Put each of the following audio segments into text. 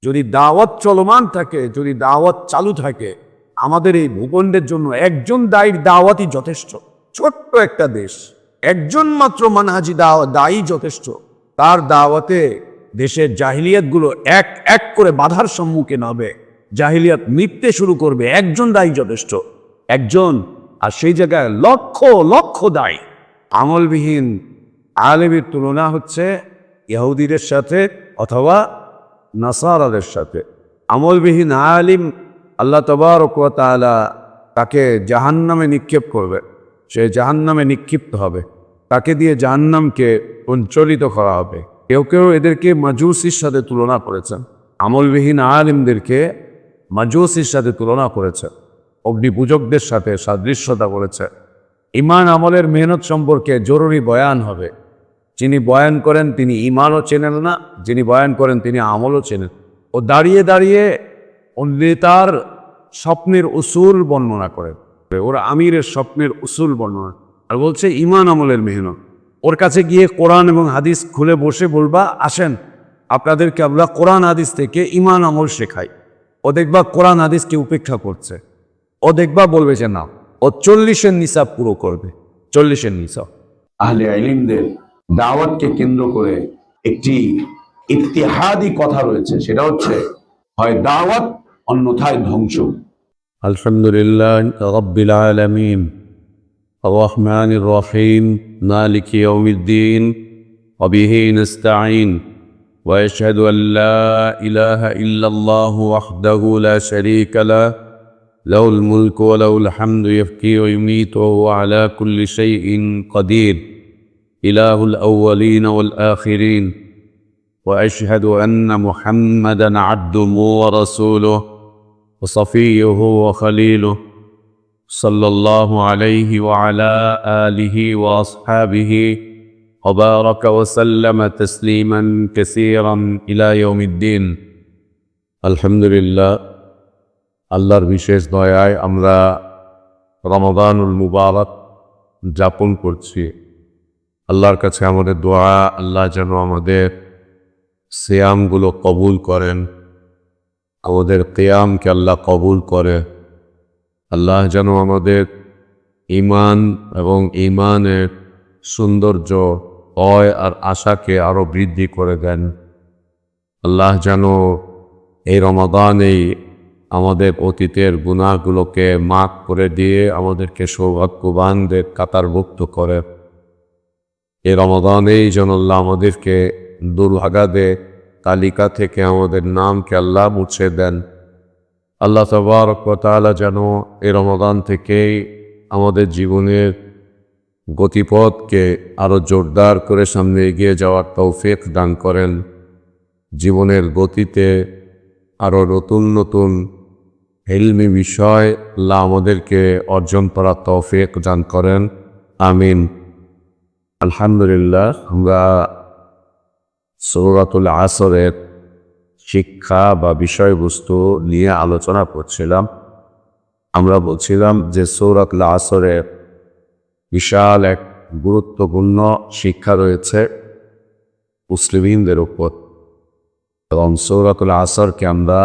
যদি দাওয়াত চলমান থাকে, যদি দাওয়াত চালু থাকে, আমাদের এই ভূখণ্ডের জন্য একজন দায়ীর দাওয়াতই যথেষ্ট। ছোট্ট একটা দেশ, একজন মাত্র মানহাজি দায়ী যথেষ্ট। তার দাওয়াতে দেশের জাহিলিয়াতগুলো এক এক করে বাধার সম্মুখীন হবে, জাহিলিয়াত মিটতে শুরু করবে। একজন দায়ী যথেষ্ট, একজন। আর সেই জায়গায় লক্ষ লক্ষ দায়ী। আমলবিহীন আলেমের তুলনা হচ্ছে ইহুদিদের সাথে অথবা নাসারাদের সাথে। আমলবিহীন আলিম আল্লাহ তাবারক ওয়া তাআলা তাকে জাহান্নামে নিক্ষেপ করবে, সে জাহান্নামে নিক্ষিপ্ত হবে, তাকে দিয়ে জাহান্নামকে সঞ্চালিত করা হবে। কেউ কেউ এদেরকে মাজুসির সাথে তুলনা করেছেন, আমলবিহীন আলিমদেরকে মাজুসির সাথে তুলনা করেছে, অগ্নিপূজকদের সাথে সাদৃশ্যতা করেছে। ইমান আমলের মেহনত সম্পর্কে জরুরি বয়ান হবে। যিনি বয়ান করেন তিনি ইমানও চেনেন না, যিনি বয়ান করেন তিনি আমলও চেনেন। ও দাঁড়িয়ে দাঁড়িয়ে নেতার স্বপ্নের উসুল বর্ণনা করেন, ওর আমিরের স্বপ্নের উসুল বর্ণনা, আর বলছে ইমান আমলের মেহনত। ওর কাছে গিয়ে কোরআন এবং হাদিস খুলে বসে বলবা, আসেন আপনাদেরকে আমরা কোরআন হাদিস থেকে ইমান আমল শেখাই। ও দেখবা কোরআন হাদিসকে উপেক্ষা করছে, ও দেখবা বলবে যে না, ও 40-এর নিসাব পুরো করবে, 40-এর নিসাব। আহলে ইলমদের দাওয়াতকে কেন্দ্র করে একটি ইত্তেহাদি কথা রয়েছে, সেটা হচ্ছে হয় দাওয়াত, অন্যথায় ধ্বংস। আলহামদুলিল্লাহ রাব্বিল আলামিন আর-রাহমানির রহিম মালিকি ইয়াউমিদ্দিন ওয়া বিহি নাস্তাঈন ওয়া আশহাদু আল লা ইলাহা ইল্লাল্লাহু ওয়াহদাহু লা শারীকা লাহু লাহুল মুলকু ওয়া লাহুল হামদু ইহয়ী ওয়া ইউমীতু ওয়া হুয়া আলা কুল্লি শাইইন কাদির ইলাহুল আউওয়ালিন ওয়াল আখিরিন ওয়া আশহাদু আন্না মুহাম্মাদান আবদুহু ওয়া রাসূলুহু وصفيه وخليله صلى الله عليه وعلى آله وأصحابه وبارك وسلم تسليما كثيرا إلى يوم الدين। الحمد لله আল্লাহর বিশেষ দয়ায় আমরা রমাদানুল মুবারক যাপন করছি। আল্লাহর কাছে আমাদের দোয়া, আল্লাহ যেন আমাদের সিয়ামগুলো কবুল করেন, আমাদের কিয়ামকে আল্লাহ কবুল করে। আল্লাহ যেন আমাদের ঈমান এবং ঈমানের সৌন্দর্য, ভয় আর আশাকে আরও বৃদ্ধি করে দেন। আল্লাহ যেন এই রমাদানেই আমাদের অতীতের গুনাহগুলোকে মাফ করে দিয়ে আমাদেরকে সৌভাগ্যবানদের কাতারভুক্ত করে। এই রমাদানেই যেন আল্লাহ আমাদেরকে দুর্ভাগাদের তালিকা থেকে আমাদের নামকে আল্লাহ মুছে দেন। আল্লাহ তাবারক ওয়া তাআলা যেন এই রমাদান থেকেই আমাদের জীবনের গতিপথকে আরও জোরদার করে সামনে এগিয়ে যাওয়ার তৌফিক দান করেন। জীবনের গতিতে আরও নতুন নতুন ইলমি বিষয় আল্লাহ আমাদেরকে অর্জন করার তৌফিক দান করেন, আমিন। আলহামদুলিল্লাহ, আমরা সূরাতুল আসরের শিক্ষা বা বিষয়বস্তু নিয়ে আলোচনা করছিলাম। আমরা বলছিলাম যে সূরাতুল আসরের বিশাল এক গুরুত্বপূর্ণ শিক্ষা রয়েছে মুসলিমদের উপর, এবং সূরাতুল আসরকে আমরা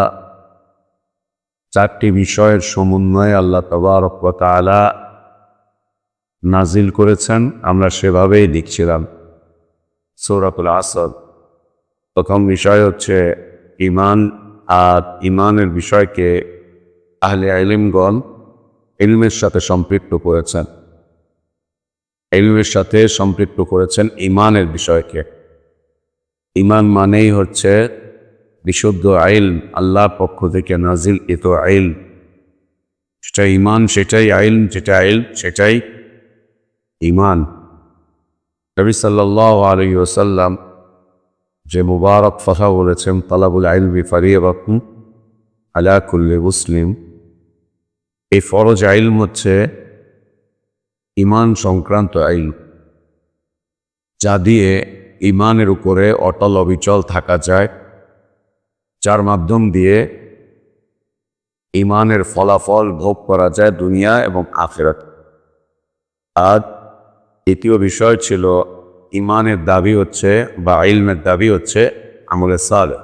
4টি বিষয়ের সমন্বয়ে আল্লাহ তাবারক ওয়া তাআলা নাজিল করেছেন। আমরা সেভাবেই লিখছিলাম। সূরাতুল আসর প্রথম বিষয় হচ্ছে ঈমান, আর ঈমানের বিষয়কে আহলে ইলমগণ ইলমের সাথে সম্পৃক্ত করেছেন, ইলমের সাথে সম্পৃক্ত করেছেন ঈমানের বিষয়কে। ঈমান মানেই হচ্ছে বিশুদ্ধ ইলম, আল্লাহর পক্ষ থেকে নাজিল এত ইলম। সেটা ঈমান, সেটাই ইলম, যেটা ইলম সেটাই ঈমান। নবী সাল্লাল্লাহু আলাইহি ওয়াসাল্লাম যে মুবারক কথা বলেছেন, তালাবুল ইলমি ফারিয়াদাতুন আলা কুল্লি মুসলিম, এই ফরজ ইলম হচ্ছে ঈমান সংক্রান্ত ইলম, যা দিয়ে ঈমানের উপরে অটল অবিচল থাকা যায়, যার মাধ্যম দিয়ে ঈমানের ফলাফল ভোগ করা যায় দুনিয়া এবং আখিরাত। আর দ্বিতীয় বিষয় ছিল ঈমানের দাবি হচ্ছে বা ইলমের দাবি হচ্ছে আমলে সালেহ।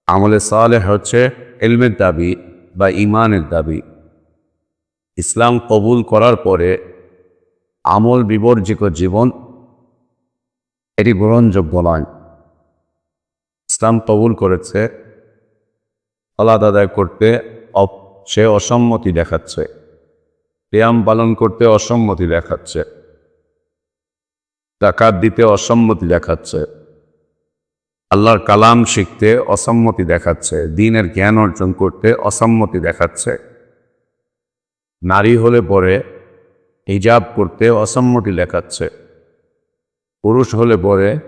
আমলে সালেহ হচ্ছে ইলমের দাবি বা ইমানের দাবি। ইসলাম কবুল করার পরে আমল বিবর্জিত জীবন এটি গ্রহণযোগ্য নয়। ইসলাম কবুল করেছে, সালাত আদায় করতে সে অসম্মতি দেখাচ্ছে, কিয়াম পালন করতে অসম্মতি দেখাচ্ছে, যাকাত দিতে অসম্মতি দেখাচ্ছে, আল্লাহর কালাম শিখতে অসম্মতি দেখাচ্ছে, দ্বীনের জ্ঞান অর্জন করতে অসম্মতি দেখাচ্ছে, নারী হলে পরে হিজাব করতে অসম্মতি দেখাচ্ছে, পুরুষ হলে পরে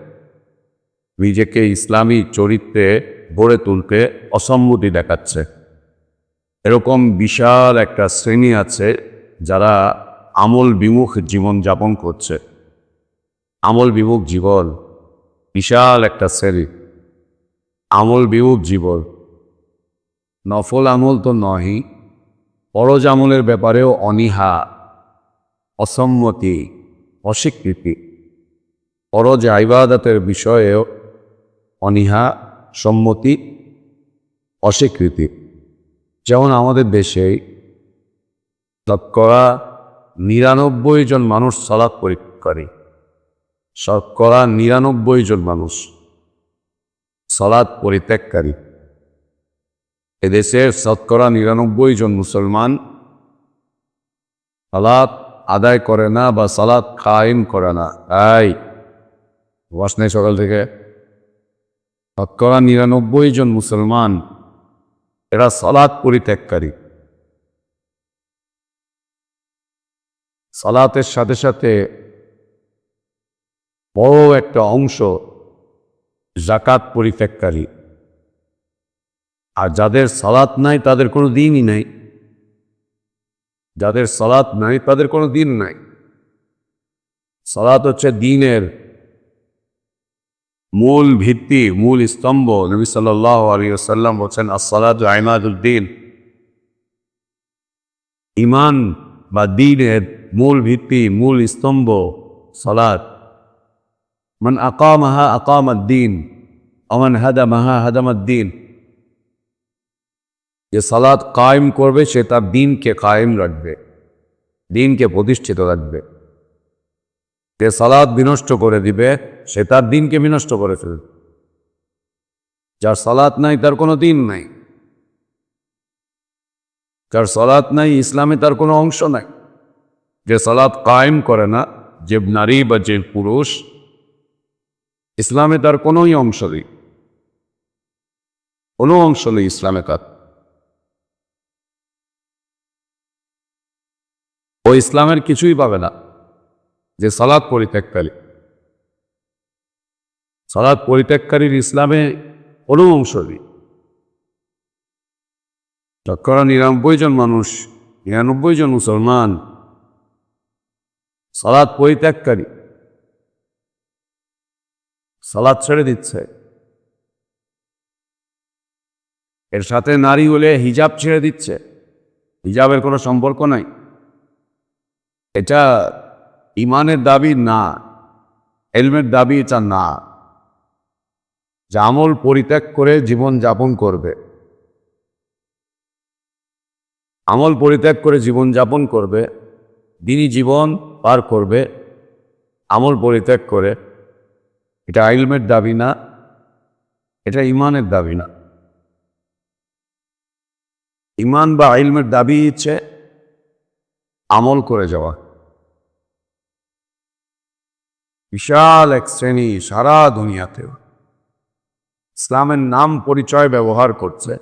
নিজেকে ইসলামী চরিত্রে গড়ে তুলতে অসম্মতি দেখাচ্ছে। এরকম বিশাল একটা শ্রেণী আছে যারা আমল বিমুখ জীবন যাপন করছে। আমল বিমুখ জীবন বিশাল একটা শ্রেণী। আমল বিমুখ জীবন, নফল আমল তো নয়, ফরজ আমলের ব্যাপারেও অনীহা, অসম্মতি, অস্বীকৃতি। ফরজ ইবাদতের বিষয়েও অনীহা, সম্মতি, অস্বীকৃতি। যেমন আমাদের দেশে শতকরা ৯৯ জন মানুষ সালাত পরিত্যাগকারী, শতকরা ৯৯ জন মানুষ সালাত পরিত্যাগকারী। এদেশের শতকরা ৯৯ জন মুসলমান সালাত আদায় করে না বা সালাত কায়েম করে না। ওয়াজ নেই সকাল থেকে। শতকরা ৯৯ জন মুসলমান এরা সালাত পরিত্যাগকারী। সালাতের সাথে সাথে বড় একটা অংশ যাকাত পরিত্যাগকারী। আর যাদের সালাত নাই তাদের কোনো দিনই নাই। যাদের সালাত নাই তাদের কোনো দিন নাই। সালাত হচ্ছে দ্বীনের মূল ভিত্তি, মূল স্তম্ভ। নবী সাল্লাল্লাহু আলাইহি ওয়াসাল্লাম বলেছেন, আস-সালাতু ইমাদুদ্দীন। ঈমান বা দ্বীনের মূল ভিত্তি, মূল স্তম্ভ সালাত। মান আকামাহা আকামাদ-দ্বীন ওয়া মান হাদামাহা হাদামাদ-দ্বীন। যে সালাত কায়েম করবে সে তার দ্বীনকে কায়েম রাখবে, দ্বীনকে প্রতিষ্ঠিত রাখবে। যে সালাত বিনষ্ট করে দিবে সে তার দ্বীনকে বিনষ্ট করে ফেলবে। যার সালাত নাই তার কোনো দ্বীন নাই। যার সালাত নাই ইসলামে তার কোনো অংশ নাই। যে সালাত কায়েম করে না, যে নারী বা যে পুরুষ, ইসলামে তার কোনোই অংশ নেই, কোনো অংশ নেই ইসলামে তার। ও ইসলামের কিছুই পাবে না যে সালাত পরিত্যাগকারী। সালাত পরিত্যাগকারীর ইসলামে কোনো অংশ নেই। শতকরা ৯৯ জন মানুষ, ৯৯ জন মুসলমান সালাত পরিত্যাগকারী, সালাত ছেড়ে দিচ্ছে। এর সাথে নারী হলে হিজাব ছেড়ে দিচ্ছে, হিজাবের কোনো সম্পর্ক নাই। এটা ইমানের দাবি না, ইলমের দাবি এটা না। যে আমল পরিত্যাগ করে জীবন যাপন করবে, আমল পরিত্যাগ করে জীবন যাপন করবে, দ্বীনি জীবন পার করবে আমল পরিত্যাগ করে, এটা ইলমের দাবি না, এটা ইমানের দাবি না। ইমান বা ইলমের দাবি হচ্ছে আমল করে যাওয়া। বিশাল এক শ্রেণী সারা দুনিয়াতেও ইসলামের নাম পরিচয় ব্যবহার করছে,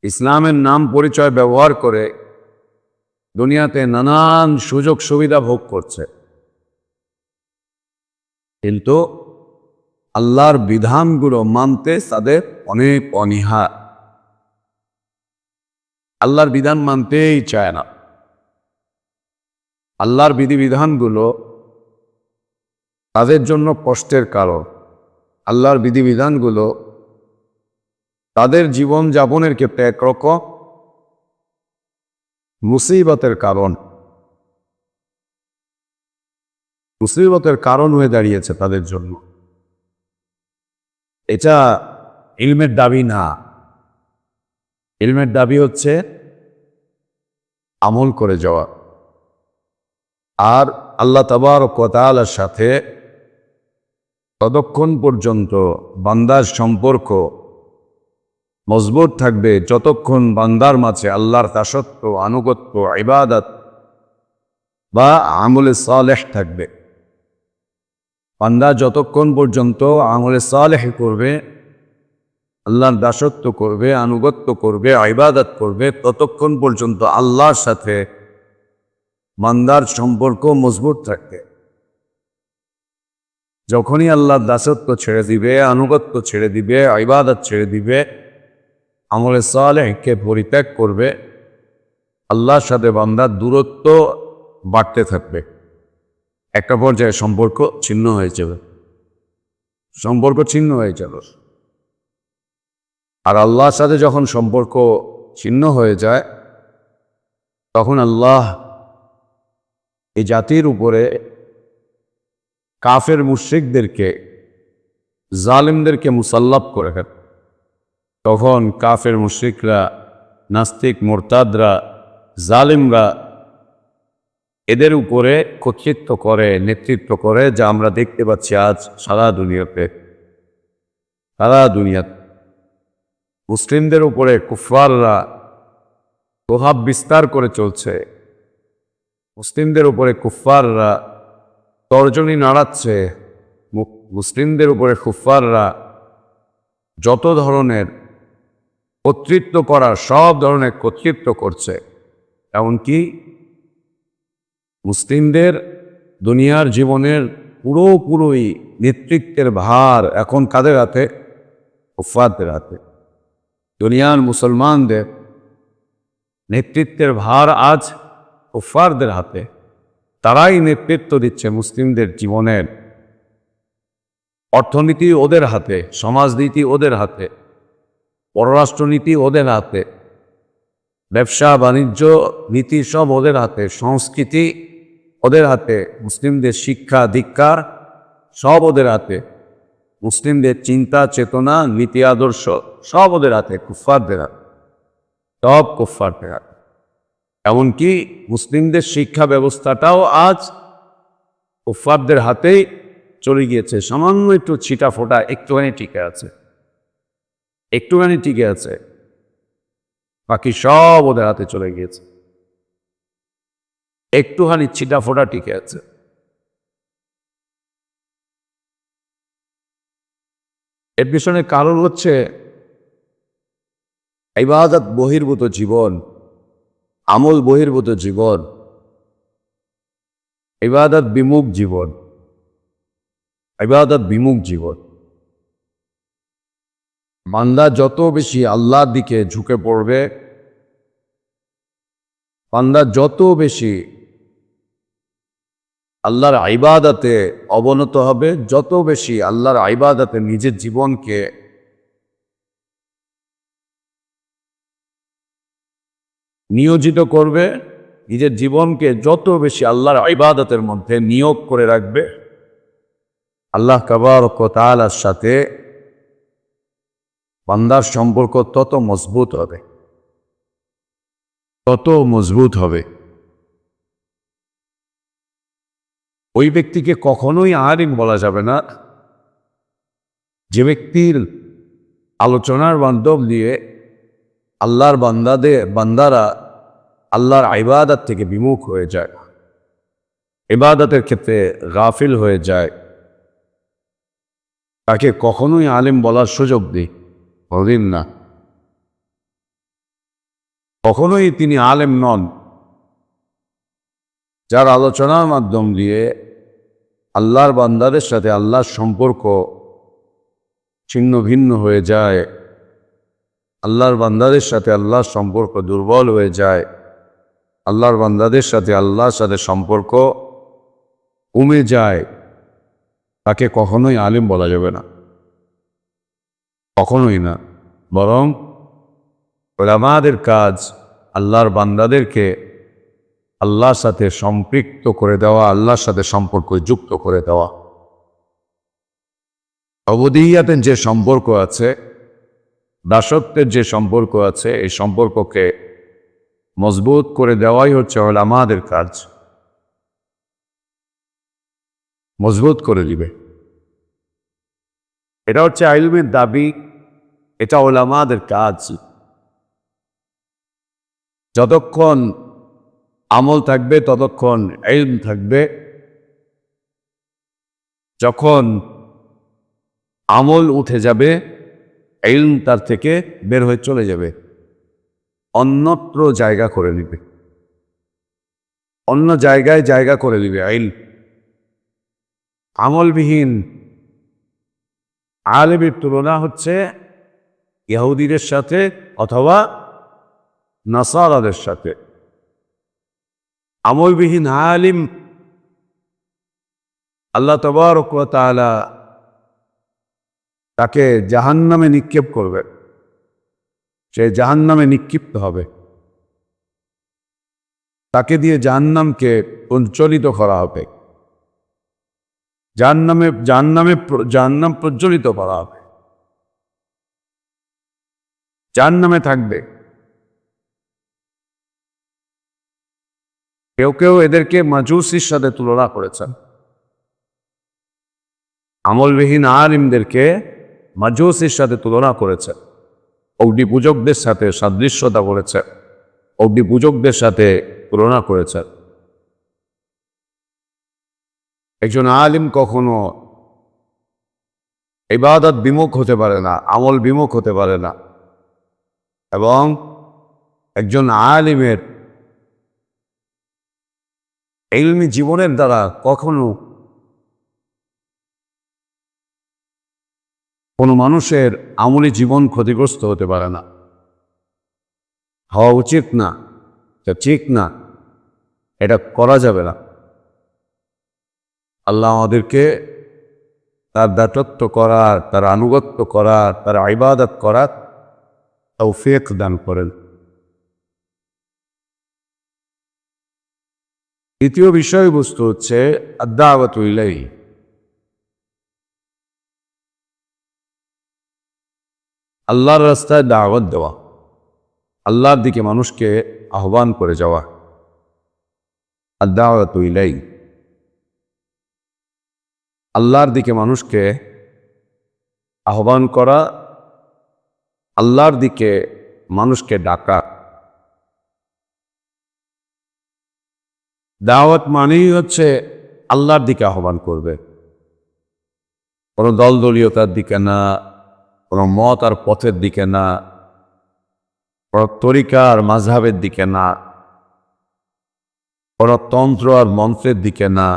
ইসলামের নাম পরিচয় ব্যবহার করে দুনিয়াতে নানান সুযোগ সুবিধা ভোগ করছে, কিন্তু আল্লাহর বিধানগুলো মানতে তাদের অনেক অনীহা। আল্লাহর বিধান মানতেই চায় না। আল্লাহর বিধিবিধানগুলো তাদের জন্য কষ্টের কারণ। আল্লাহর বিধিবিধানগুলো তাদের জীবন যাপনের ক্ষেত্রে একরকম মুসিবতের কারণ, মুসিবতের কারণ হয়ে দাঁড়িয়েছে তাদের জন্য। এটা ইলমের দাবি না। ইলমের দাবি হচ্ছে আমল করে যাওয়া। আর আল্লাহ তাবারক ওয়া তাআলার সাথে ততক্ষণ পর্যন্ত বান্দার সম্পর্ক মজবুত থাকবে যতক্ষণ বান্দার মাঝে আল্লাহর দাসত্ব, আনুগত্য, ইবাদত বা আমলে সালেহ থাকবে। বান্দা যতক্ষণ পর্যন্ত আমলে সালেহ করবে, আল্লাহর দাসত্ব করবে, আনুগত্য করবে, ইবাদত করবে, ততক্ষণ পর্যন্ত আল্লাহর সাথে বান্দার সম্পর্ক মজবুত থাকবে। যখনই আল্লাহর দাসত্ব ছেড়ে দিবে, আনুগত্য ছেড়ে দিবে, ইবাদত ছেড়ে দিবে, আমলে সালেহকে পরিত্যাগ করবে, আল্লাহর সাথে বান্দার দূরত্ব বাড়তে থাকবে। একটা পর্যায়ে সম্পর্ক ছিন্ন হয়ে যাবে, সম্পর্ক ছিন্ন হয়ে যাবে। আর আল্লাহর সাথে যখন সম্পর্ক ছিন্ন হয়ে যায়, তখন আল্লাহ এই জাতির উপরে কাফের মুশরিকদেরকে, জালিমদেরকে মুসাল্লাত করে দেন। তখন কাফের মুশরিকরা, নাস্তিক, মুরতাদরা, জালিমরা এদের উপরে কর্তৃত্ব করে, নেতৃত্ব করে, যা আমরা দেখতে পাচ্ছি আজ সারা দুনিয়াতে। সারা দুনিয়াতে মুসলিমদের উপরে কুফাররা প্রভাব বিস্তার করে চলছে। মুসলিমদের উপরে কুফাররা তর্জনী নাড়াচ্ছে। মুসলিমদের উপরে কুফাররা যত ধরনের কর্তৃত্ব করার সব ধরনের কর্তৃত্ব করছে। এমনকি মুসলিমদের দুনিয়ার জীবনের পুরোপুরি নেতৃত্বের ভার এখন কাদের হাতে? কুফারদের হাতে। দুনিয়ার মুসলমানদের নেতৃত্বের ভার আজ কুফারদের হাতে। তারাই নেতৃত্ব দিচ্ছে মুসলিমদের জীবনের। অর্থনীতি ওদের হাতে, সমাজনীতি ওদের হাতে, পররাষ্ট্রনীতি ওদের হাতে, ব্যবসা বাণিজ্য নীতি সব ওদের হাতে, সংস্কৃতি ওদের হাতে, মুসলিমদের শিক্ষা দীক্ষা সব ওদের হাতে, মুসলিমদের চিন্তা চেতনা নীতি আদর্শ সব ওদের হাতে, কুফারদের হাতে, সব কুফারদের হাতে। এমনকি মুসলিমদের শিক্ষা ব্যবস্থাটাও আজ কুফারদের হাতেই চলে গিয়েছে। সামান্য একটু ছিটা ফোটা একটুখানি টিকে আছে, একটুখানি টিকে আছে, বাকি সব ওদের হাতে চলে গিয়েছে। একটুখানি ছিটা ফোটা টিকে আছে। এর পিছনে কারণ হচ্ছে ইবাদত বহির্ভূত জীবন, আমল বহির্ভূত জীবন, ইবাদত বিমুখ জীবন, ইবাদত বিমুখ জীবন। বান্দা যত বেশি আল্লাহর দিকে ঝুঁকে পড়বে, বান্দা যত বেশি আল্লাহর ইবাদতে অবনত হবে, যত বেশি আল্লাহর ইবাদতে নিজের জীবনকে নিয়োজিত করবে, নিজের জীবনকে যত বেশি আল্লাহর ইবাদতের মধ্যে নিয়োগ করে রাখবে, আল্লাহ তাবারক ওয়া তাআলার সাথে বান্দার সম্পর্ক তত মজবুত হবে, তত মজবুত হবে। ওই ব্যক্তিকে কখনোই আলিম বলা যাবে না যে ব্যক্তির আলোচনার মাধ্যম দিয়ে আল্লাহর বান্দারা আল্লাহর ইবাদত থেকে বিমুখ হয়ে যায়, ইবাদতের ক্ষেত্রে গাফিল হয়ে যায়। তাকে কখনোই আলিম বলার সুযোগ দিই কোনদিন না, কখনোই তিনি আলেম নন। যার আলোচনার মাধ্যম দিয়ে আল্লাহর বান্দাদের সাথে আল্লাহর সম্পর্ক ছিন্ন ভিন্ন হয়ে যায়, আল্লাহর বান্দাদের সাথে আল্লাহর সম্পর্ক দুর্বল হয়ে যায়, আল্লাহর বান্দাদের সাথে আল্লাহর সাথে সম্পর্ক কমে যায়, তাকে কখনোই আলিম বলা যাবে না, কখনোই না। বরং উলামাদের কাজ আল্লাহর বান্দাদেরকে আল্লাহর সাথে সম্পৃক্ত করে দেওয়া, আল্লাহর সাথে সম্পর্ক যুক্ত করে দেওয়া। অবদিয়াতের যে সম্পর্ক আছে, দাসত্বের যে সম্পর্ক আছে, এই সম্পর্ককে মজবুত করে দেওয়াই হচ্ছে উলামাদের কাজ। মজবুত করে দিবে, এটা হচ্ছে ইলমের দাবি, এটা উলামাদের কাজ। যতক্ষণ আমল থাকবে ততক্ষণ ইলম থাকবে। যখন আমল উঠে যাবে, ইলম তার থেকে বের হয়ে চলে যাবে, অন্যত্র জায়গা করে নিবে, অন্য জায়গায় জায়গা করে দিবে ইলম। আমলবিহীন আলেমের তুলনা হচ্ছে ইহুদিদের সাথে অথবা নাসারাদের সাথে। আমলবিহীন আলিম আল্লাহ তাবারক ওয়া তাআলা তাকে জাহান্নামে নিক্ষেপ করবে, সে জাহান্নামে নিক্ষিপ্ত হবে, তাকে দিয়ে জাহান্নামকে প্রজ্বলিত করা হবে, জাহান্নাম প্রজ্বলিত করা হবে, জাহান্নামে থাকবে। কেউ কেউ এদেরকে মাজুসির সাথে তুলনা করেছেন, আমলবিহীন আলিমদেরকে মাজুসির সাথে তুলনা করেছে, অগ্নি পূজকদের সাথে সাদৃশ্যতা করেছে, অগ্নি পূজকদের সাথে তুলনা করেছে। একজন আলিম কখনো ইবাদত বিমুখ হতে পারে না, আমল বিমুখ হতে পারে না, এবং একজন আলিমের ইলমি জীবনের দ্বারা কখনো কোনো মানুষের আমলি জীবন ক্ষতিগ্রস্ত হতে পারে না, হওয়া উচিত না, এটা ঠিক না, এটা করা যাবে না। আল্লাহ আমাদেরকে তার দাসত্ব করার, তার আনুগত্য করার, তার ইবাদত করার তৌফিক দান করেন। দ্বিতীয় বিষয়বস্তু হচ্ছে আদ-দাওয়াতু ইলাইহি, আল্লাহর রাস্তায় দাওয়াত দেওয়া, আল্লাহর দিকে মানুষকে আহ্বান করে যাওয়া। আদ-দাওয়াতু ইলাইহি, আল্লাহর দিকে মানুষকে আহ্বান করা, আল্লাহর দিকে মানুষকে ডাকা। দাওয়াত মানেই হচ্ছে আল্লাহর দিকে আহ্বান করবে, কোনো দলদলীয়তার দিকে না, কোনো মত আর পথের দিকে না, কোনো তরিকা আর মাযহাবের দিকে না, কোনো তন্ত্র আর মন্ত্রের দিকে না,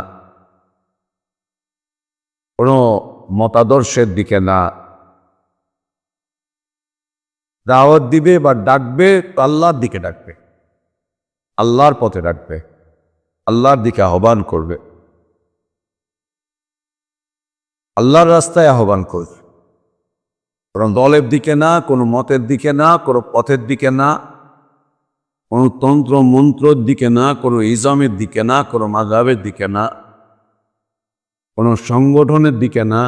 কোনো মতাদর্শের দিকে না। দাওয়াত দিবে বা ডাকবে তো আল্লাহর দিকে ডাকবে, আল্লাহর পথে ডাকবে, আল্লাহর দিকে আহ্বান করবে, আল্লাহর রাস্তায় আহ্বান করবে, কোনো দলের দিকে না, কোনো মতের দিকে না, কোনো পথের দিকে না, কোনো তন্ত্র মন্ত্রর দিকে না, কোনো ইজামের দিকে না, কোনো মাযহাবের দিকে না, কোনো সংগঠনের দিকে না,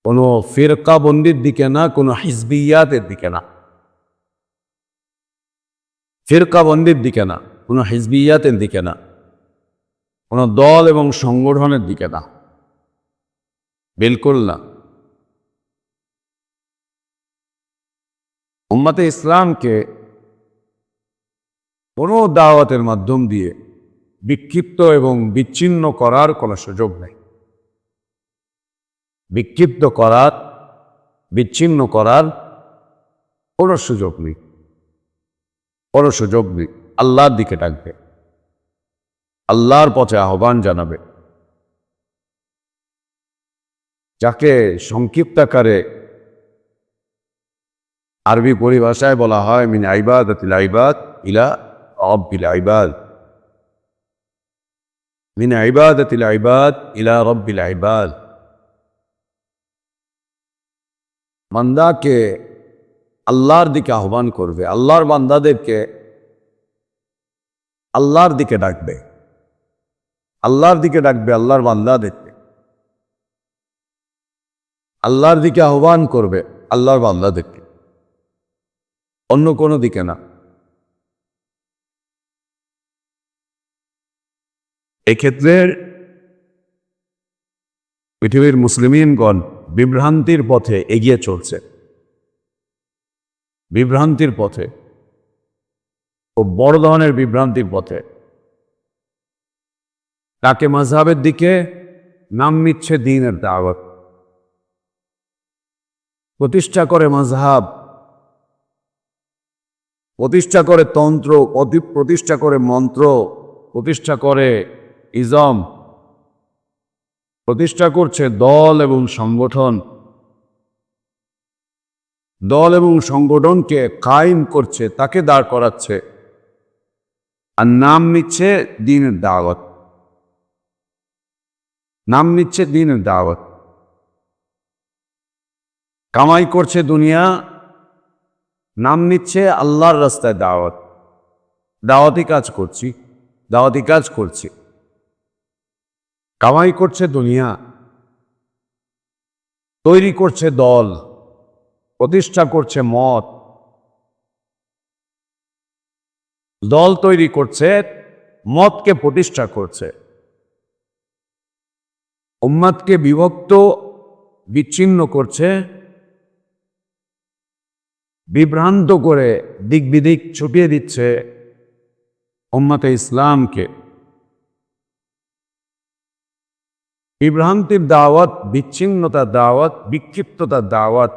কোনো ফিরকাবন্দির দিকে না, কোনো হিজবিয়াতের দিকে না, ফিরকাবন্দির দিকে না, কোনো হিজবিয়াতের দিকে না, কোনো দল এবং সংগঠনের দিকে না, বিলকুল না। উম্মতে ইসলামকে কোনো দাওয়াতের মাধ্যম দিয়ে বিক্ষিপ্ত এবং বিচ্ছিন্ন করার কোনো সুযোগ নেই, বিক্ষিপ্ত করার, বিচ্ছিন্ন করার কোনো সুযোগ নেই, কোনো সুযোগ নেই। আল্লাহর দিকে ডাকবে, আল্লাহর পথে আহ্বান জানাবে, যাকে সংক্ষিপ্ত আকারে আরবি পরিভাষায় বলা হয় মিন ইবাদাতিল ইবাদ ইলা রাব্বিল ইবাদ, মিন ইবাদাতিল ইবাদ ইলা রাব্বিল ইবাদ। বান্দাকে আল্লাহর দিকে আহ্বান করবে, আল্লাহর বান্দাদেরকে আল্লাহর দিকে ডাকবে, আল্লাহর দিকে ডাকবে আল্লাহর বান্দাদেরকে। আল্লাহর দিকে আহ্বান করবে, আল্লাহর বান্দাদেরকে, অন্য কোনো দিকে না। এক্ষেত্রে পৃথিবীর মুসলিমিনগণ বিভ্রান্তির পথে এগিয়ে চলছে, বিভ্রান্তির পথে, ও বড় ধরনের বিভ্রান্তির পথে। তাকে মাযহাবের দিকে নাম নিচ্ছে দ্বীনের দাওয়াত, প্রতিষ্ঠা করে মাযহাব, প্রতিষ্ঠা করে তন্ত্র, প্রতিষ্ঠা করে মন্ত্র, প্রতিষ্ঠা করে ইজম, প্রতিষ্ঠা করছে দল এবং সংগঠন, দল এবং সংগঠনকে কায়েম করছে, তাকে দাঁড় করাচ্ছে, আর নাম নিচ্ছে দ্বীনের দাওয়াত, নাম নিচ্ছে দ্বীনের দাওয়াত। কামাই করছে দুনিয়া, নাম নিচ্ছে আল্লাহর রাস্তায় দাওয়াত, দাওয়াতি কাজ করছি, দাওয়াতি কাজ করছি। কামাই করছে দুনিয়া, তৈরি করছে দল, প্রতিষ্ঠা করছে মত, দল তৈরি করছে, মতকে প্রতিষ্ঠা করছে, উম্মাতকে বিভক্ত বিচ্ছিন্ন করছে, বিভ্রান্ত করে দিক বিদিক ছুটিয়ে দিচ্ছে উম্মতে ইসলামকে। বিভ্রান্তির দাওয়াত, বিচ্ছিন্নতার দাওয়াত, বিক্ষিপ্ততার দাওয়াত,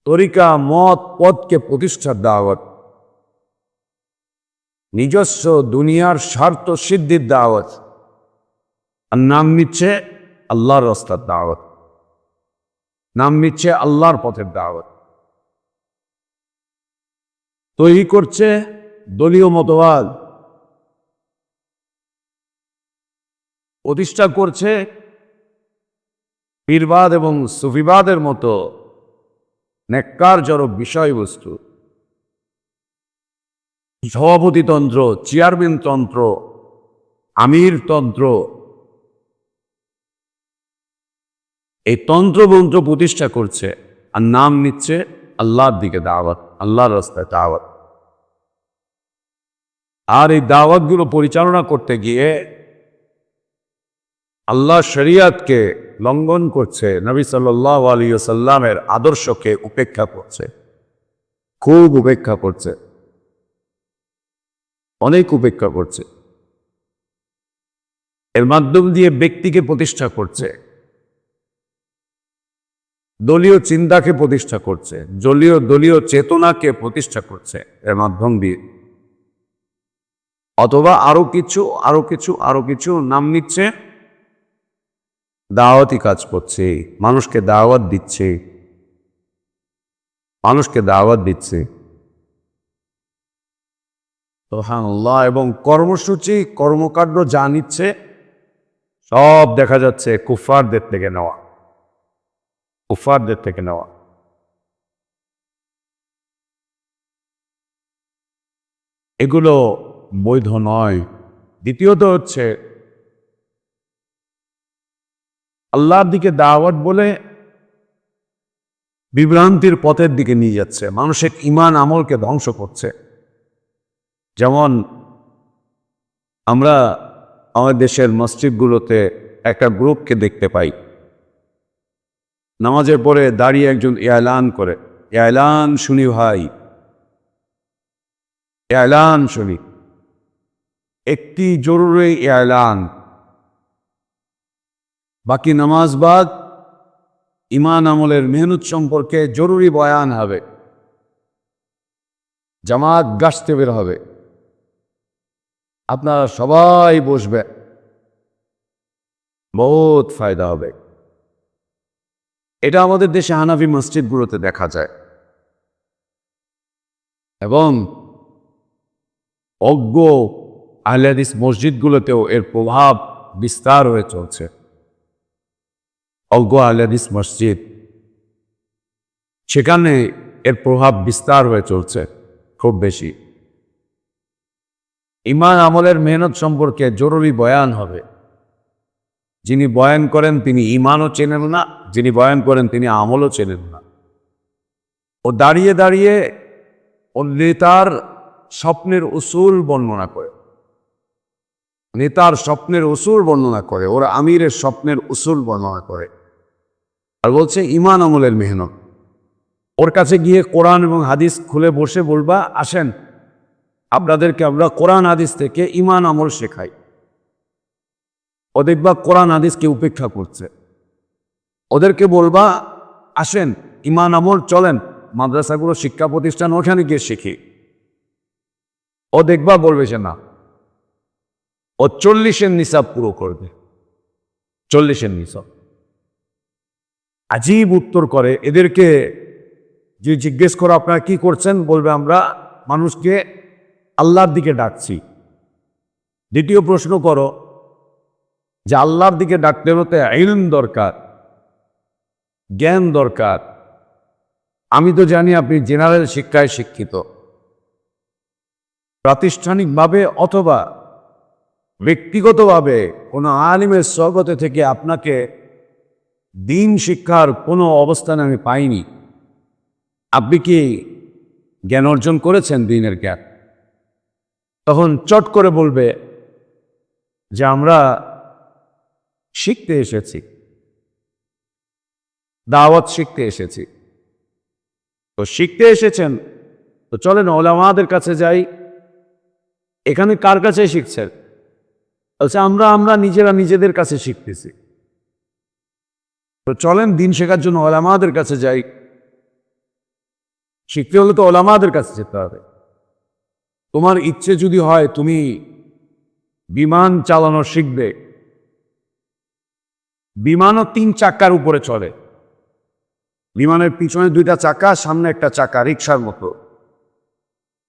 তরিকা মত পদকে প্রতিষ্ঠার দাওয়াত, নিজস্ব দুনিয়ার স্বার্থ সিদ্ধির দাওয়াত, আর নাম নিচ্ছে আল্লাহর রাস্তার দাওয়াত, নাম নিচ্ছে আল্লাহর পথের দাওয়াত। তৈরি করছে দলীয় মতবাদ, প্রতিষ্ঠা করছে পীরবাদ এবং সুফিবাদের মতো নেককারজনক বিষয়বস্তু, সভাপতিতন্ত্র, চেয়ারম্যান তন্ত্র, আমির তন্ত্র, এই তন্ত্রমন্ত্র প্রতিষ্ঠা করছে, আর নাম নিচ্ছে আল্লাহর দিকে দাওয়াত, আল্লাহর রাস্তায় দাওয়াত। আর এই দাওয়াতগুলো পরিচালনা করতে গিয়ে আল্লাহ শরিয়াতকে লঙ্ঘন করছে, নবী সাল্লাল্লাহু আলাইহি ওয়াসাল্লামের আদর্শকে উপেক্ষা করছে, খুব উপেক্ষা করছে, অনেক উপেক্ষা করছে। এর মাধ্যম দিয়ে ব্যক্তিকে প্রতিষ্ঠা করছে, দলীয় চিন্তাকে প্রতিষ্ঠা করছে, দলীয় চেতনাকে প্রতিষ্ঠা করছে এর মাধ্যম দিয়ে, অথবা আরো কিছু নাম নিচ্ছে, দাওয়াতি কাজ করছে, মানুষকে দাওয়াত দিচ্ছে, মানুষকে দাওয়াত দিচ্ছে। সুবহানাল্লাহ। এবং কর্মসূচি, কর্মকাণ্ড যা নিচ্ছে সব দেখা যাচ্ছে কুফফারদের থেকে নেওয়া, কুফফারদের থেকে নেওয়া। এগুলো বৈধ নয়। দ্বিতীয়ত হচ্ছে আল্লাহর দিকে দাওয়াত বলে বিভ্রান্তির পথের দিকে নিয়ে যাচ্ছে, মানুষের ঈমান আমলকে ধ্বংস করছে। যেমন আমরা আমাদের দেশের মসজিদগুলোতে একটা গ্রুপকে দেখতে পাই, নামাজের পরে দাঁড়িয়ে একজন এলান করে, এলান শুনি ভাই, এলান শুনি, একটি জরুরি এলান, বাকি নামাজ বাদ ঈমান আমলের মেহনত সম্পর্কে জরুরি বয়ান হবে, জামাত গাছতে বের হবে, আপনারা সবাই বসবে, বহুত ফায়দা হবে। এটা আমাদের দেশে হানাফি মসজিদগুলোতে দেখা যায়, এবং অজ্ঞ আহলে হাদিস মসজিদগুলোতেও এর প্রভাব বিস্তার হয়ে চলছে। অজ্ঞ আহলে হাদিস মসজিদ, সেখানে এর প্রভাব বিস্তার হয়ে চলছে খুব বেশি। ঈমান আমলের মেহনত সম্পর্কে জরুরি বয়ান হবে, যিনি বয়ান করেন তিনি ঈমানও চেনেন না, যিনি বয়ান করেন তিনি আমলও চেনেন না। ও দাঁড়িয়ে দাঁড়িয়ে ও নেতার স্বপ্নের উসুল বর্ণনা করে, নেতার স্বপ্নের উসুল বর্ণনা করে, ওর আমিরের স্বপ্নের উসুল বর্ণনা করে, আর বলছে ঈমান আমলের মেহনত। ওর কাছে গিয়ে কোরআন এবং হাদিস খুলে বসে বলবা, আসেন আপনাদেরকে আমরা কোরআন হাদিস থেকে ঈমান আমল শেখাই। ও দেখবা কোরআন হাদিসকে উপেক্ষা করছে। ওদেরকে বলবা, আসেন ঈমান আমল চলেন মাদ্রাসাগুলো শিক্ষা প্রতিষ্ঠান ওখানে গিয়ে শিখি। ও দেখবা বলবে যে না, ও 40-এর নিসাব পুরো করবে, 40-এর নিসাব। আজীব উত্তর করে। এদেরকে যে জিজ্ঞেস করো আপনারা কি করছেন, বলবে আমরা মানুষকে আল্লাহর দিকে ডাকছি। দ্বিতীয় প্রশ্ন করো যে আল্লাহর দিকে ডাকতে হতে ইলম দরকার, জ্ঞান দরকার। আমি তো জানি আপনি জেনারেল শিক্ষায় শিক্ষিত, প্রাতিষ্ঠানিকভাবে অথবা ব্যক্তিগতভাবে কোনো আলিমের সহবতে থেকে আপনাকে দিন শিক্ষার কোনো অবস্থানে আমি পাইনি। আপনি কি জ্ঞান অর্জন করেছেন দিনের জ্ঞান? তখন চট করে বলবে যে আমরা শিখতে এসেছি, দাওয়াত শিখতে এসেছি। তো শিখতে এসেছেন তো চলেন ওলামাদের কাছে যাই। এখানে কার কাছে শিখছেন? বলছে আমরা নিজেরা নিজেদের কাছে শিখতেছি। তো চলেন দিন শেখার জন্য ওলামাদের কাছে যাই। শিখতে হলে তো ওলামাদের কাছে যেতে হবে। তোমার ইচ্ছে যদি হয় তুমি বিমান চালানো শিখবে, বিমানও 3 চাকার উপরে চলে। বিমানের পিছনে 2টা চাকা, সামনে একটা চাকা, রিক্সার মতো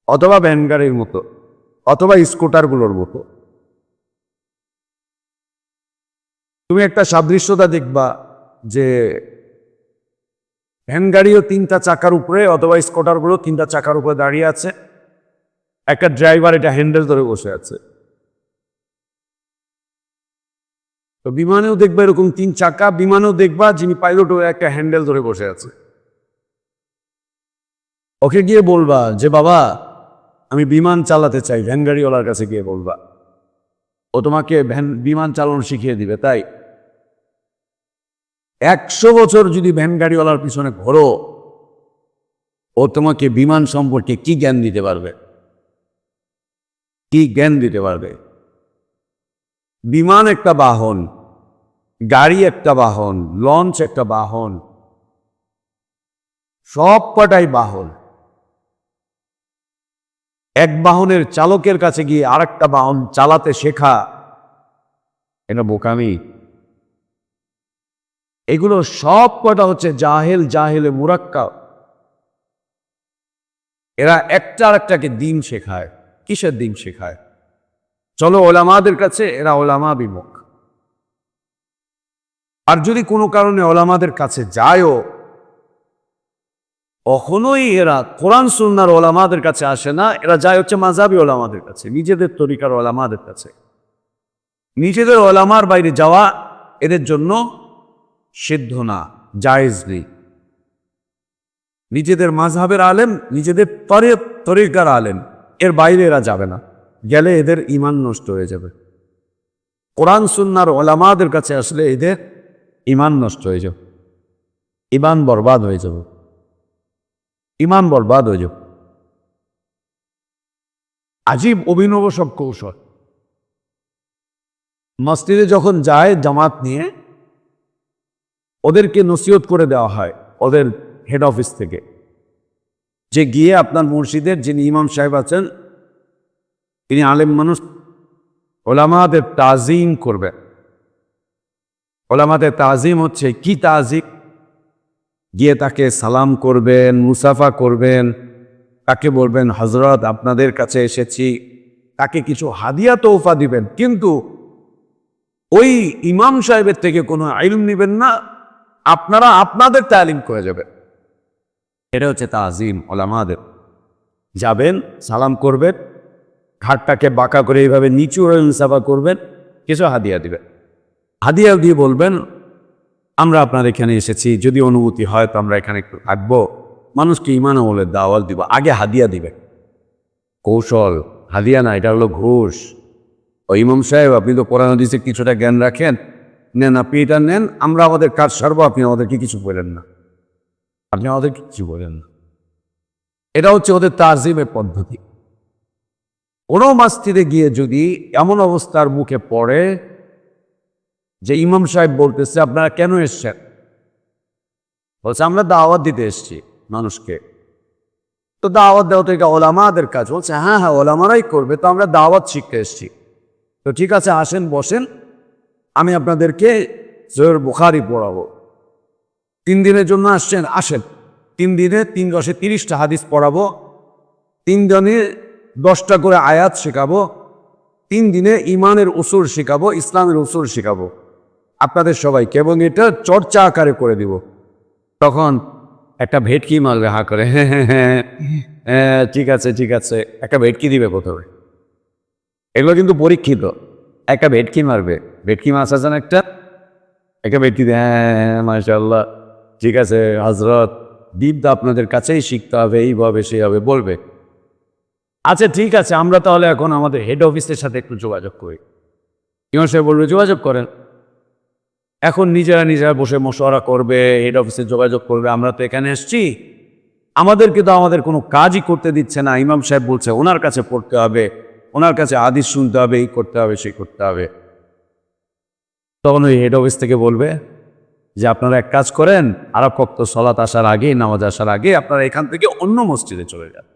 অথবা ভ্যান গাড়ির মতো অথবা স্কুটারগুলোর মতো। তুমি একটা সাদৃশ্যতা দেখবা যে ভ্যান গাড়িও 3টা চাকার উপরে অথবা স্কুটারগুলো 3টা চাকার উপরে দাঁড়িয়ে আছে, একটা ড্রাইভার এটা হ্যান্ডেল ধরে বসে আছে। তো বিমানেও দেখবা এরকম 3 চাকা, বিমানেও দেখবা যিনি পাইলট একটা হ্যান্ডেল ধরে বসে আছে। ওকে গিয়ে বলবা যে বাবা আমি বিমান চালাতে চাই, ভ্যান গাড়িওয়ালার কাছে গিয়ে বলবা, ও তোমাকে বিমান চালানো শিখিয়ে দিবে। তাই 100 বছর যদি ভ্যান গাড়িওয়ালার পিছনে ঘোরো, ও তোমাকে বিমান সম্পর্কে কি জ্ঞান দিতে পারবে? কি জ্ঞান দিতে পারবে? বিমান একটা বাহন, গাড়ি একটা বাহন, লঞ্চ একটা বাহন, সব কটাই বাহন। এক বাহনের চালকের কাছে গিয়ে আরেকটা বাহন চালাতে শেখা এটা বোকামি। এগুলো সব কটা হচ্ছে জাহেলে মুরাক্কাব। এরা একটা আরেকটাকে দিন শেখায়। কিসের দিন শেখায়? চলো ওলামাদের কাছে, এরা ওলামা বিমুখ। আর যদি কোনো কারণে ওলামাদের কাছে যায়ও, কখনোই এরা কোরআন সুন্নাহর ওলামাদের কাছে আসে না। এরা যায় হচ্ছে মাযহাবী ওলামাদের কাছে, নিজেদের তরিকার ওলামাদের কাছে। নিজেদের ওলামার বাইরে যাওয়া এদের জন্য সিদ্ধ না, জায়েজ নেই। নিজেদের মাযহাবের আলেম, নিজেদের তরিকার আলেম, এর বাইরে এরা যাবে না। গেলে এদের ঈমান নষ্ট হয়ে যাবে। কোরআন সুন্নাহর ওলামাদের কাছে আসলে এদের ঈমান নষ্ট হয়ে যাবে, ঈমান বরবাদ হয়ে যাবে, ঈমান বরবাদ হয়ে যাবে। আজীব অভিনব সব কৌশল। মসজিদে যখন যায় জামাত নিয়ে, ওদেরকে নসিহত করে দেওয়া হয় ওদের হেড অফিস থেকে, যে গিয়ে আপনার মসজিদের যিনি ইমাম সাহেব আছেন তিনি আলেম মানুষ, ওলামাদের তাজিম করবেন। ওলামাদের তাজিম হচ্ছে কি তাজিম? গিয়ে তাকে সালাম করবেন, মুসাফা করবেন, তাকে বলবেন হযরত আপনাদের কাছে এসেছি, তাকে কিছু হাদিয়া তোহফা দিবেন, কিন্তু ওই ইমাম সাহেবের থেকে কোনো ইলম নেবেন না, আপনারা আপনাদের তালিম করে যাবেন। এটা হচ্ছে তাজিম ওলামাদের। যাবেন, সালাম করবেন, ঘাটটাকে বাঁকা করে এইভাবে নিচু হয়ে মুসাফা করবেন, কিছু হাদিয়া দিবেন। হাদিয়া দিয়ে বলবেন আমরা আপনার এখানে এসেছি, যদি অনুমতি হয় তো আমরা এখানে একটু থাকবো, মানুষকে ইমান আমলের দাওয়াত দিব। আগে হাদিয়া দিবে, কৌশল, হাদিয়া না, এটা হলো ঘুষ। ও ইমাম সাহেব, আপনি তো কোরআন হাদিসে কিছুটা জ্ঞান রাখেন, নেন, আপনি এটা নেন, আমরা আমাদের কাজ সারবো, আপনি আমাদেরকে কিছু বলেন না, আপনি আমাদেরকে কিছু বলেন না। এটা হচ্ছে ওদের তাজিমের পদ্ধতি। কোনো মসজিদে গিয়ে যদি এমন অবস্থার মুখে পড়ে যে ইমাম সাহেব বলতেছে আপনারা কেন এসছেন, বলছে আমরা দাওয়াত দিতে এসছি মানুষকে, তো দাওয়াত দেওয়া তো এটা ওলামাদের কাজ। বলছে হ্যাঁ হ্যাঁ ওলামারাই করবে, তো আমরা দাওয়াত শিখতে এসছি। তো ঠিক আছে, আসেন বসেন, আমি আপনাদেরকে সহিহ বুখারী পড়াবো। 3 দিনের জন্য আসছেন, আসেন, 3 দিনে 3 × 30টা হাদিস পড়াবো, 3 দিনে 10টা করে আয়াত শেখাবো, 3 দিনে ইমানের উসুল শেখাবো, ইসলামের উসুল শেখাবো আপনাদের সবাইকে, এবং এটা চর্চা আকারে করে দিব। তখন একটা ভেটকি মারবে হা করে, হ্যাঁ হ্যাঁ হ্যাঁ হ্যাঁ ঠিক আছে ঠিক আছে, একটা ভেটকি দিবে প্রথমে। এগুলো কিন্তু পরীক্ষিত। একটা ভেটকি মারবে, ভেটকি মাছ আছে না, একটা ভেটকি দিয়ে হ্যাঁ মাশাআল্লাহ ঠিক আছে হযরত, বিদ্যা আপনাদের কাছেই শিখতে হবে, এইভাবে সেইভাবে বলবে। আচ্ছা ঠিক আছে, আমরা তাহলে এখন আমাদের হেড অফিসের সাথে একটু যোগাযোগ করি। ইমাম সাহেব বলবে যোগাযোগ করেন। এখন নিজেরা বসে মশওয়ারা করবে, হেড অফিসে যোগাযোগ করবে, আমরা তো এখানে এসছি, আমাদেরকে তো আমাদের কোনো কাজই করতে দিচ্ছে না। ইমাম সাহেব বলছে ওনার কাছে পড়তে হবে, ওনার কাছে হাদিস শুনতে হবে, এই করতে হবে সেই করতে হবে। তখন ওই হেড অফিস থেকে বলবে যে আপনারা এক কাজ করেন, আরব ওয়াক্ত সালাত আসার আগে, নামাজ আসার আগে আপনারা এখান থেকে অন্য মসজিদে চলে যান,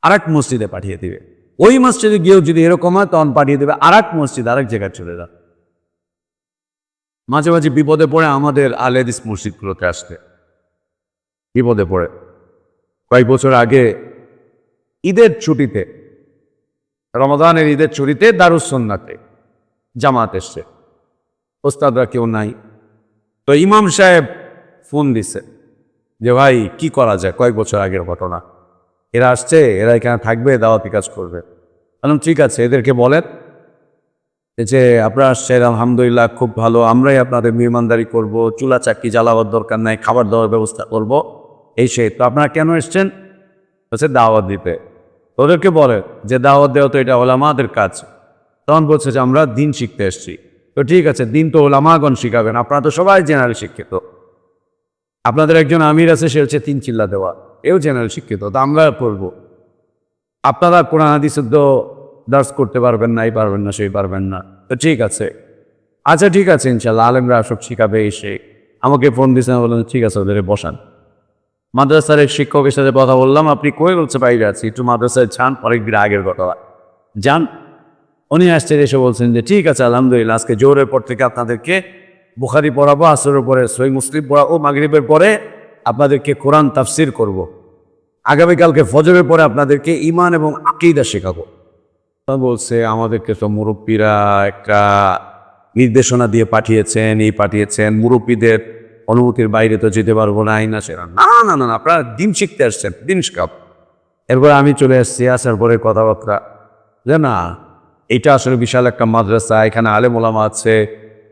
আরেক মসজিদে পাঠিয়ে দিবে। ওই মসজিদে গিয়েও যদি এরকম হয় তখন পাঠিয়ে দেবে আরেক মসজিদ, আরেক জায়গায় চলে যান। মাঝে মাঝে বিপদে পড়ে আমাদের আহলে হাদিস মসজিদগুলোতে আসতে বিপদে পড়ে। কয়েক বছর আগে ঈদের ছুটিতে, রমাদানের ঈদের ছুটিতে দারুস সুন্নাতে জামাত এসছে, ওস্তাদরা কেউ নাই। তো ইমাম সাহেব ফোন দিছে যে ভাই কি করা যায়, কয়েক বছর আগের ঘটনা, এরা আসছে, এরা এখানে থাকবে, দাওয়াতি কাজ করবে। বললাম ঠিক আছে, এদেরকে বলেন যে আপনারা আসছেন আলহামদুলিল্লাহ খুব ভালো, আমরাই আপনাদের মেহমানদারি করব, চুলা চাকি জ্বালাবার দরকার নাই, খাবার দাবার ব্যবস্থা করব, এই সেই। তো আপনারা কেন এসছেন? হচ্ছে দাওয়াত দিতে। ওদেরকে বলে যে দাওয়াত দেওয়া তো এটা ওলামাদের কাজ। তখন বলছে যে আমরা দিন শিখতে এসছি। তো ঠিক আছে, দিন তো ওলামাগণ শিখাবেন, আপনারা তো সবাই জেনারেল শিক্ষিত, আপনাদের একজন আমির আছে, সে হচ্ছে 3 চিল্লা দেওয়া, এও জেনারেল শিক্ষিত, তো আমরা পড়বো। আপনারা কোরআন হাদিসের তো দার্স করতে পারবেন না, এই পারবেন না, সেই পারবেন না, তো ঠিক আছে, আচ্ছা ঠিক আছে ইনশাল্লাহ আলেমরা সব শিখাবে। এসে আমাকে ফোন দিয়েছে, বললেন ঠিক আছে ওদের বসান। মাদ্রাসার এক শিক্ষকের সাথে কথা বললাম, আপনি কই? বলছে বাইরে আছি, একটু মাদ্রাসায় যান, অনেকদিন আগের ঘটনা, যান। উনি আসছেন, এসে বলছেন যে ঠিক আছে আলহামদুলিল্লাহ, আজকে জোহরের পর থেকে আপনাদেরকে বুখারী পড়াবো, আসরের পরে সহিহ মুসলিম পড়াবো, মাগরিবের পরে আপনাদেরকে কোরআন তাফসির করব, আগামীকালকে ফজরের পরে আপনাদেরকে ঈমান এবং আকীদা শেখাবো। বলছে আমাদেরকে তো মুরব্বীরা একটা নির্দেশনা দিয়ে পাঠিয়েছেন, এই পাঠিয়েছেন, মুরব্বীদের অনুমতির বাইরে তো যেতে পারবো না, এই না সেরা। না না না, আপনারা দিন শিখতে আসছেন, দিন শেখাব। এরপরে আমি চলে আসছি, আসার পরে কথাবার্তা যে না, এটা আসলে বিশাল একটা মাদ্রাসা, এখানে আলেম ওলামা আছে,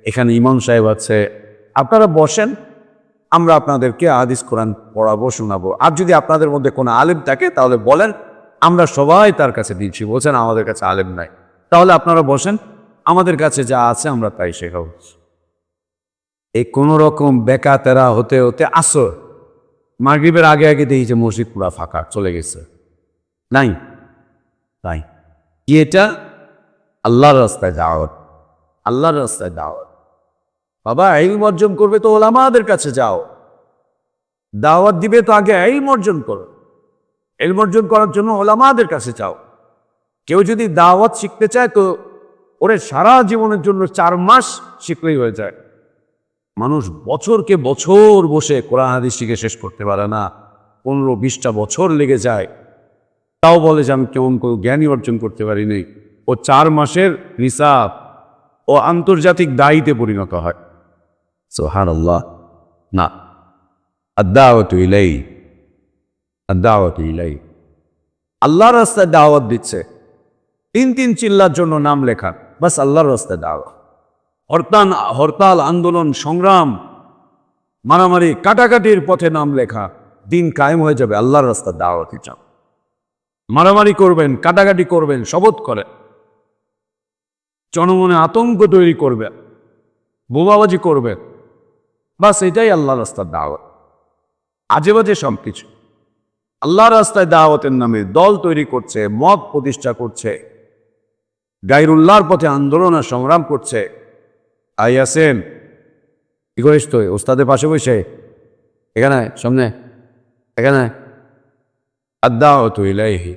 এখানে ইমাম সাহেব আছে, আপনারা বসেন, আমরা আপনাদেরকে হাদিস কোরআন পড়াবো, শোনাবো। আর যদি আপনাদের মধ্যে কোনো আলেম থাকে তাহলে বলেন, আমরা সবাই তার কাছে দিচ্ছি। বলছেন আমাদের কাছে আলেম নাই, তাহলে আপনারা বসেন, আমাদের কাছে যা আছে আমরা তাই শেখাবো। এই কোনো রকম বেকা তেরা হতে হতে আসর মাগরিবের আগে আগে দেখি যে মসজিদ পুরা ফাঁকা, চলে গেছে, নাই তাই কি? এটা আল্লাহর রাস্তায় দাওয়াত, আল্লাহর রাস্তায় দাওয়াত। বাবা ইলম অর্জন করবে তো ওলামাদের কাছে যাও, দাওয়াত দিবে তো আগে ইলম অর্জন করো, ইলম অর্জন করার জন্য ওলামাদের কাছে যাও। কেউ যদি দাওয়াত শিখতে চায় তো ওরে সারা জীবনের জন্য 4 মাস শিখলেই হয়ে যায়। মানুষ বছরকে বছর বসে কোরআন হাদিস শিখে শেষ করতে পারে না, 15-20টা বছর লেগে যায়, তাও বলে যে আমি কেমন কোনো জ্ঞানই অর্জন করতে পারিনি। ও 4 মাসের রিসার্চ ও আন্তর্জাতিক দায়ীতে পরিণত হয়। সুবহানাল্লাহ। না, আদ-দাওয়াতু ইলাইহি, আদ-দাওয়াতু ইলাইহি, আল্লাহর রাস্তায় দাওয়াত দিচ্ছে। 3 চিল্লার জন্য নাম লেখা, বাস আল্লাহর রাস্তায় দাওয়াত। হরতাল আন্দোলন সংগ্রাম মারামারি কাটাকাটির পথে নাম লেখা, দিন কায়েম হয়ে যাবে আল্লাহর রাস্তায় দাওয়াতি চান। মারামারি করবেন, কাটাকাটি করবেন, শপথ করেন, জনমনে আতঙ্ক তৈরি করবেন, বোমাবাজি করবেন, বাস এটাই আল্লাহর রাস্তার দাওয়াত। আজে বাজে সব কিছু আল্লাহর রাস্তায় দাওয়াতের নামে দল তৈরি করছে, মত প্রতিষ্ঠা করছে, গায়রুল্লাহর পথে আন্দোলন আর সংগ্রাম করছে। আইয়াসেন কি করিস তুই ওস্তাদের পাশে বসে? এখানে সামনে, এখানে আদ-দাওয়াতু ইলাইহি,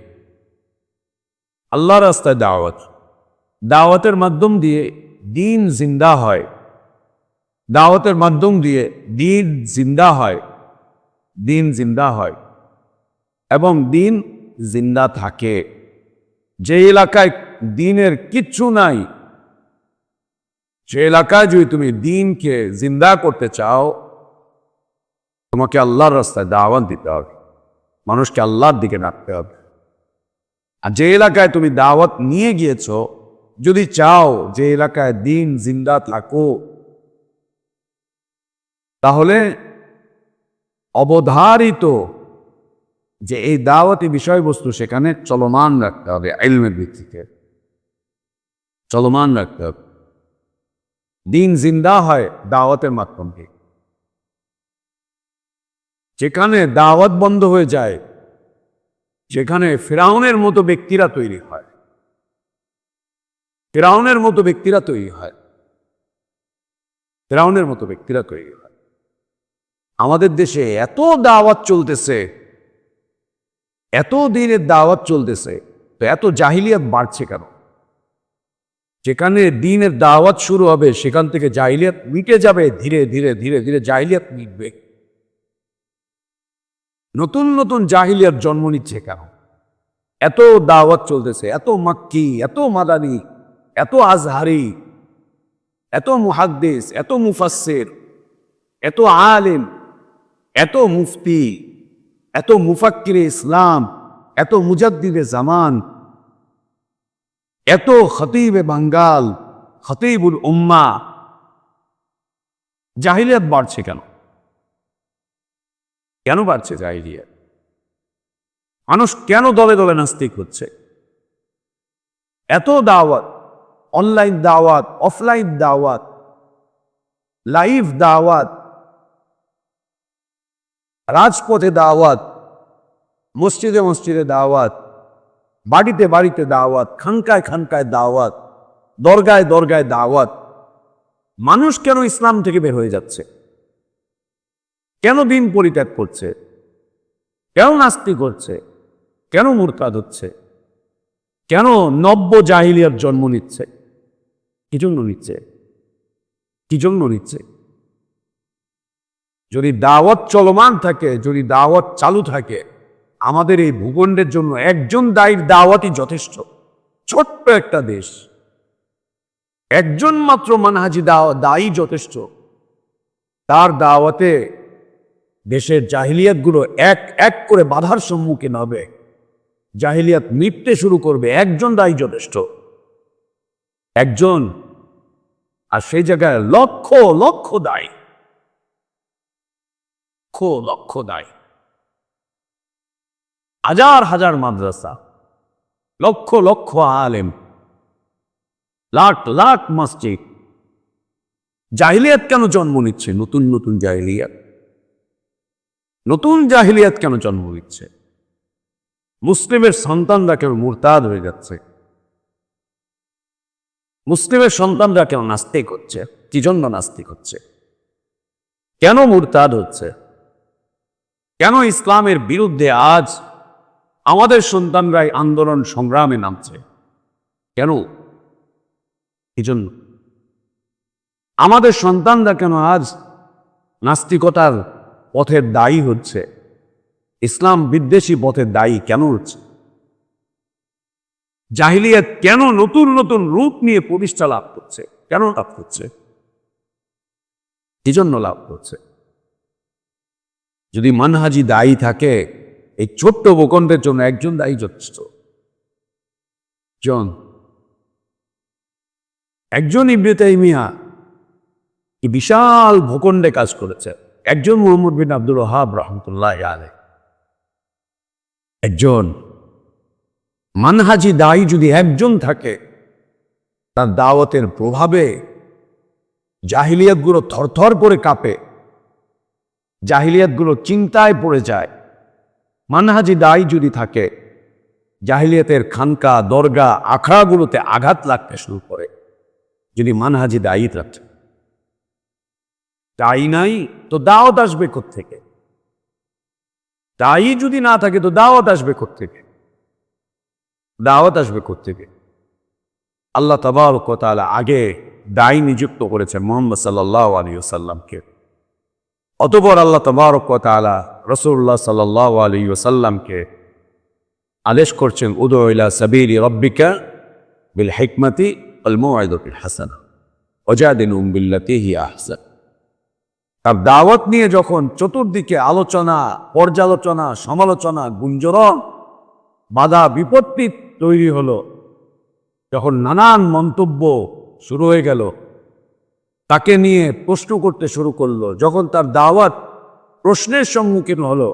আল্লাহর রাস্তায় দাওয়াত। দাওয়াতের মাধ্যম দিয়ে দিন জিন্দা হয়, দাওয়াতের মাধ্যম দিয়ে দিন জিন্দা হয়, দিন জিন্দা হয় এবং দিন জিন্দা থাকে। যে এলাকায় দিনের কিচ্ছু নাই, সে এলাকায় যদি তুমি দিনকে জিন্দা করতে চাও, তোমাকে আল্লাহর রাস্তায় দাওয়াত দিতে হবে, মানুষকে আল্লাহর দিকে ডাকতে হবে। আর যে এলাকায় তুমি দাওয়াত নিয়ে গিয়েছ, যদি চাও যে এলাকায় দিন জিন্দা থাকো, তাহলে অবধারিত যে এই দাওয়াতি বিষয়বস্তু সেখানে চলমান রাখতে হবে, ইলমের ভিত্তিতে চলমান রাখতে হবে। দিন জিন্দা হয় দাওয়াতের মাধ্যমে। যেখানে দাওয়াত বন্ধ হয়ে যায়, যেখানে ফিরাউনের মতো ব্যক্তিরা তৈরি হয়, ফিরাউনের মতো ব্যক্তিরা তৈরি হয়, ফিরাউনের মতো ব্যক্তিরা তৈরি হয়। আমাদের দেশে এত দাওয়াত চলতেছে, এত দিনের দাওয়াত চলতেছে, তো এত জাহিলিয়াত বাড়ছে কেন? যেখানে দিনের দাওয়াত শুরু হবে সেখান থেকে জাহিলিয়াত মিটে যাবে, ধীরে ধীরে ধীরে ধীরে জাহিলিয়াত মিটবে। নতুন নতুন জাহিলিয়াত জন্ম নিচ্ছে কেন? এত দাওয়াত চলতেছে, এত মাক্কি, এত মাদানী, এত আজহারি, এত মুহাদ্দিস, এত মুফাসসির, এত আলেম, এত মুফতি, এত মুফাক্কিরে ইসলাম, এত মুজাদ্দিদে জামান, এত খতিবে বাঙ্গাল, খতিবুল উম্মাহ। জাহিলিয়াত বাড়ছে কেন? কেন বাড়ছে জাহিলিয়াত? মানুষ কেন দলে দলে নাস্তিক হচ্ছে? এত দাওয়াত, অনলাইন দাওয়াত, অফলাইন দাওয়াত, লাইভ দাওয়াত, রাজপথে দাওয়াত, মসজিদে মসজিদে দাওয়াত, বাড়িতে বাড়িতে দাওয়াত, খানকায় খানকায় দাওয়াত, দরগায় দরগায় দাওয়াত। মানুষ কেন ইসলাম থেকে বের হয়ে যাচ্ছে? কেন দিন পরিত্যাগ করছে? কেন নাস্তিক হচ্ছে? কেন মুরতাদ হচ্ছে? কেন নব্য জাহিলিয়ার জন্ম নিচ্ছে? কি জন্য নিচ্ছে? কি জন্য নিচ্ছে? যদি দাওয়াত চলমান থাকে, যদি দাওয়াত চালু থাকে, আমাদের এই ভূখণ্ডের জন্য একজন দায়ীর দাওয়াতই যথেষ্ট। ছোট্ট একটা দেশ, একজন মাত্র মানহাজি দায়ী যথেষ্ট। তার দাওয়াতে দেশের জাহিলিয়াতগুলো এক এক করে বাধার সম্মুখীন হবে, জাহিলিয়াত মিটতে শুরু করবে। একজন দায়ী যথেষ্ট, একজন। আর সেই জায়গায় লক্ষ লক্ষ দায়ী, লক্ষ লক্ষ দায়ী, হাজার হাজার মাদ্রাসা, লক্ষ লক্ষ আলেম, লাখ লাখ মসজিদ। জাহিলিয়াত কেন জন্ম নিচ্ছে? নতুন নতুন জাহিলিয়াত, নতুন জাহিলিয়াত কেন জন্ম নিচ্ছে? মুসলিমের সন্তানরা কেন মুরতাদ হয়ে যাচ্ছে? মুসলিমের সন্তানরা কেন নাস্তিক হচ্ছে? কি জন্য নাস্তিক হচ্ছে? কেন মুরতাদ হচ্ছে? কেন ইসলামের বিরুদ্ধে আজ আমাদের সন্তানরাই আন্দোলন সংগ্রামে নামছে? কেন? কি জন্য? আমাদের সন্তানরা কেন আজ নাস্তিকতার পথের দায়ী হচ্ছে? ইসলাম বিদ্বেষী পথের দায়ী কেন হচ্ছে? জাহিলিয়াত কেন নতুন নতুন রূপ নিয়ে প্রতিষ্ঠা লাভ করছে? কেন লাভ করছে? কি জন্য লাভ করছে? যদি মানহাজি দায়ী থাকে, এই ছোট্ট ভূখণ্ডের জন্য একজন দায়ী যথেষ্ট। একজন ইবনে তাইমিয়া এই বিশাল ভূখণ্ডে কাজ করেছে। একজন মুহাম্মদ বিন আব্দুল ওয়াহাব রহমতুল্লাহ আলাইহি, একজন মানহাজি দায়ী যদি একজন থাকে, তার দাওয়াতের প্রভাবে জাহিলিয়াতগুলো থরথর করে কাঁপে, জাহিলিয়াতগুলো চিন্তায় পড়ে যায়। মানহাজি দায়ী যদি থাকে, জাহিলিয়াতের খানকা, দরগা, আখড়াগুলোতে আঘাত লাগতে শুরু করে। যদি মানহাজি দায়ী থাকে, দায়ী নাই তো দাওয়াত আসবে কোত্থেকে? দায়ী যদি না থাকে তো দাওয়াত আসবে কোত্থেকে? দাওয়াত আসবে কোত্থেকে? আল্লাহ তাবারক ওয়া তাআলা আগে দায়ী নিযুক্ত করেছেন মুহাম্মদ সাল্লাল্লাহু আলাইহি ওয়াসাল্লামকে। অতঃপর আল্লাহ তাবারক ওয়া তাআলা রাসূলুল্লাহ সাল্লাল্লাহু আলাইহি ওয়াসাল্লামকে আদেশ করছেন, উদউ ইলা সাবিলি রাব্বিকা বিল হিকমাতি ওয়াল মাউইযাতিল হাসানাহ ওয়াজাদিলহুম বিল্লাতী হিয়া আহসান। তার দাওয়াত নিয়ে যখন চতুর্দিকে আলোচনা, পর্যালোচনা, সমালোচনা, গুঞ্জন, বাধা বিপত্তি তৈরি হলো, যখন নানান মন্তব্য শুরু হয়ে গেল, তাকে নিয়ে প্রশ্ন করতে শুরু করলো, যখন তার দাওয়াত প্রশ্নের সম্মুখীন হলো,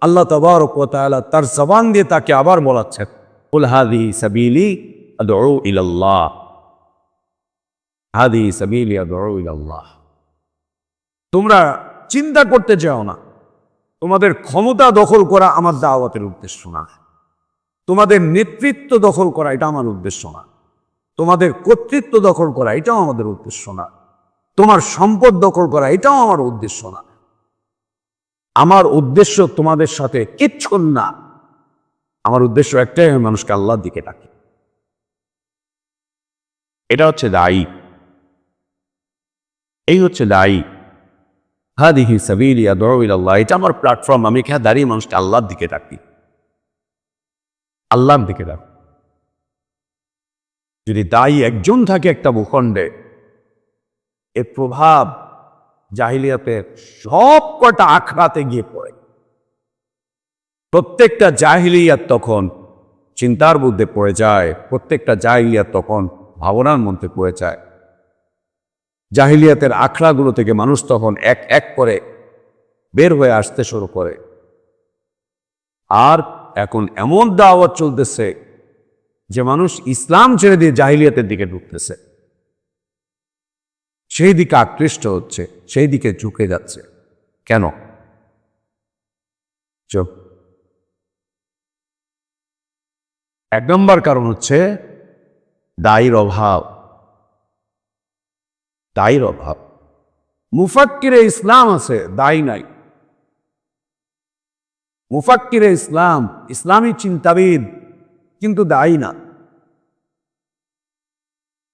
আল্লাহ তাবারক ওয়া তাআলা তার জবান দিয়ে তাকে আবার বলাচ্ছেন, কুল হাযিহি সাবিলি আদউ ইলাল্লাহ, হাযিহি সাবিলি আদউ ইলাল্লাহ। তোমরা চিন্তা করতে চাও না, তোমাদের ক্ষমতা দখল করা আমার দাওয়াতের উদ্দেশ্য না, তোমাদের নেতৃত্ব দখল করা এটা আমার উদ্দেশ্য না, তোমাদের কর্তৃত্ব দখল করা এটাও আমাদের উদ্দেশ্য না, তোমার সম্পদ দখল করা এটাও আমার উদ্দেশ্য না। আমার উদ্দেশ্য তোমাদের সাথে কিচ্ছু না। আমার উদ্দেশ্য একটাই, মানুষকে আল্লাহর দিকে ডাকে। এটা হচ্ছে দায়ী, এই হচ্ছে দায়ী। হাদিহি সাবিলি আদউ ইলাল্লাহ, এটা আমার প্ল্যাটফর্ম, আমি এখানে দাঁড়িয়ে মানুষকে আল্লাহর দিকে ডাকি, আল্লাহর দিকে ডাক। যদি দায়ী একজন থাকে একটা ভূখণ্ডে, এর প্রভাব জাহিলিয়াতের সব কটা আখড়াতে গিয়ে পড়ে। প্রত্যেকটা জাহিলিয়াত তখন চিন্তার মধ্যে পড়ে যায়, প্রত্যেকটা জাহিলিয়াত তখন ভাবনার মধ্যে পড়ে যায়। জাহিলিয়াতের আখড়াগুলো থেকে মানুষ তখন এক এক করে বের হয়ে আসতে শুরু করে। আর এখন এমন দাওয়াত চলতেছে যে মানুষ ইসলাম ছেড়ে দিয়ে জাহিলিয়াতের দিকে ঢুকতেছে, সেই দিকে আকৃষ্ট হচ্ছে, সেই দিকে ঝুঁকে যাচ্ছে। কেন? এক নম্বর কারণ হচ্ছে দায়ীর অভাব। দায়ীর অভাব। মুফাক্কিরে ইসলাম আছে, দায়ী নাই। মুফাক্কিরে ইসলাম, ইসলামী চিন্তাবিদ, কিন্তু দায়ী না।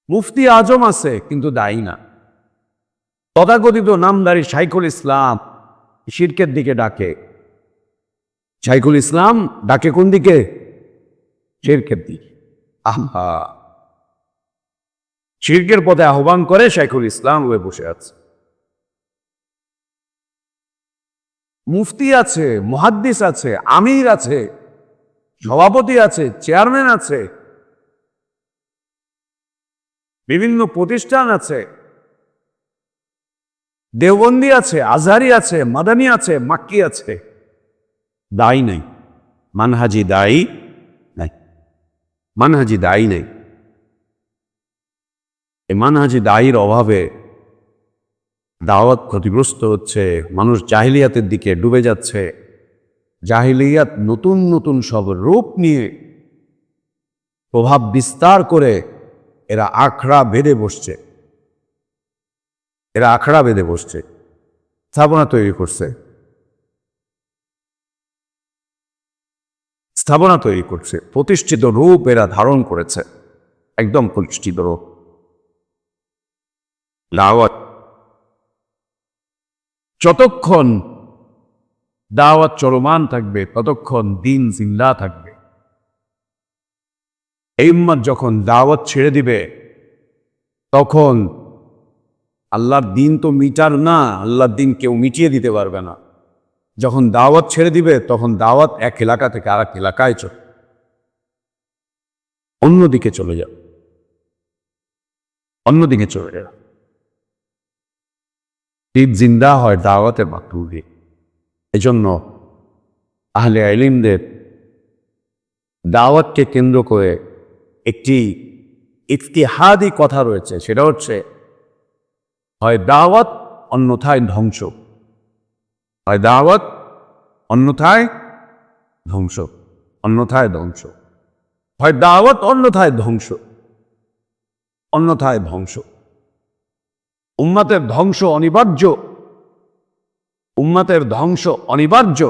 মুফতি আজম আছে, কিন্তু দায়ী না। তথাকথিত নামদারি শাইখুল ইসলাম শিরকের দিকে ডাকে। শাইখুল ইসলাম ডাকে কোন দিকে? শিরকের দিকে। আহা, শিরকের পথে আহ্বান করে শাইখুল ইসলাম হয়ে বসে আছে। মুফতি আছে, মুহাদ্দিস আছে, আমির আছে, সভাপতি আছে, চেয়ারম্যান আছে, বিভিন্ন প্রতিষ্ঠান আছে, দেওবন্দি আছে, আজহারি আছে, মাদানী আছে, মাক্কি আছে, দায়ী নাই। মানহাজি দায়ী নাই, মানহাজি দায়ী নাই। এই মানহাজি দায়ীর অভাবে দাওয়াত ক্ষতিগ্রস্ত হচ্ছে, মানুষ জাহিলিয়াতের দিকে ডুবে যাচ্ছে। জাহিলিয়াত নতুন নতুন সব রূপ নিয়ে প্রভাব বিস্তার করে এরা আখড়া বেঁধে বসছে, এরা আখড়া বেঁধে বসছে, স্থাপনা তৈরি করছে, স্থাপনা তৈরি করছে, প্রতিষ্ঠিত রূপ এরা ধারণ করেছে, একদম প্রতিষ্ঠিত রূপ। দাওয়াত যতক্ষণ দাওয়াত চলমান থাকবে ততক্ষণ দিন জিন্দা থাকবে। এই উম্মত যখন দাওয়াত ছেড়ে দিবে, তখন আল্লাহর দিন তো মিটার না, আল্লাহর দিন কেউ মিটিয়ে দিতে পারবে না। যখন দাওয়াত ছেড়ে দিবে, তখন দাওয়াত এক এলাকা থেকে আরেক এলাকায় অন্যদিকে চলে যাবে, অন্যদিকে চলে যাবে। ঈদ জিন্দা হয় দাওয়াতের মাধ্যমে। এজন্য আহলে ইলমদের দাওয়াতকে কেন্দ্র করে একটি ইজতিহাদি কথা রয়েছে, সেটা হচ্ছে হয় দাওয়াত অন্যথায় ধ্বংস, হয় দাওয়াত অন্যথায় ধ্বংস, অন্যথায় ধ্বংস, হয় দাওয়াত অন্যথায় ধ্বংস, অন্যথায় ধ্বংস। উম্মতের ধ্বংস অনিবার্য, উম্মতের ধ্বংস অনিবার্য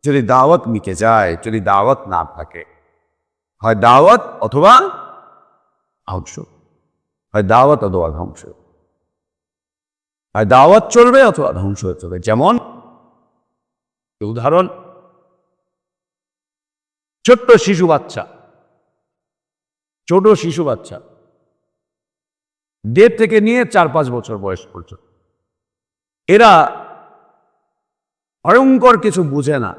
যদি দাওয়াত মিটে যায়, যদি দাওয়াত না থাকে। হয় দাওয়াত অথবা ধ্বংস, হয় দাওয়াত অথবা ধ্বংস, হয় দাওয়াত চলবে অথবা ধ্বংস হয়ে চলবে। যেমন উদাহরণ, ছোট্ট শিশু বাচ্চা, ছোট শিশু বাচ্চা 1.5 থেকে নিয়ে 4-5 বছর বয়স পর্যন্ত, এরা ভয়ঙ্কর কিছু বুঝে না,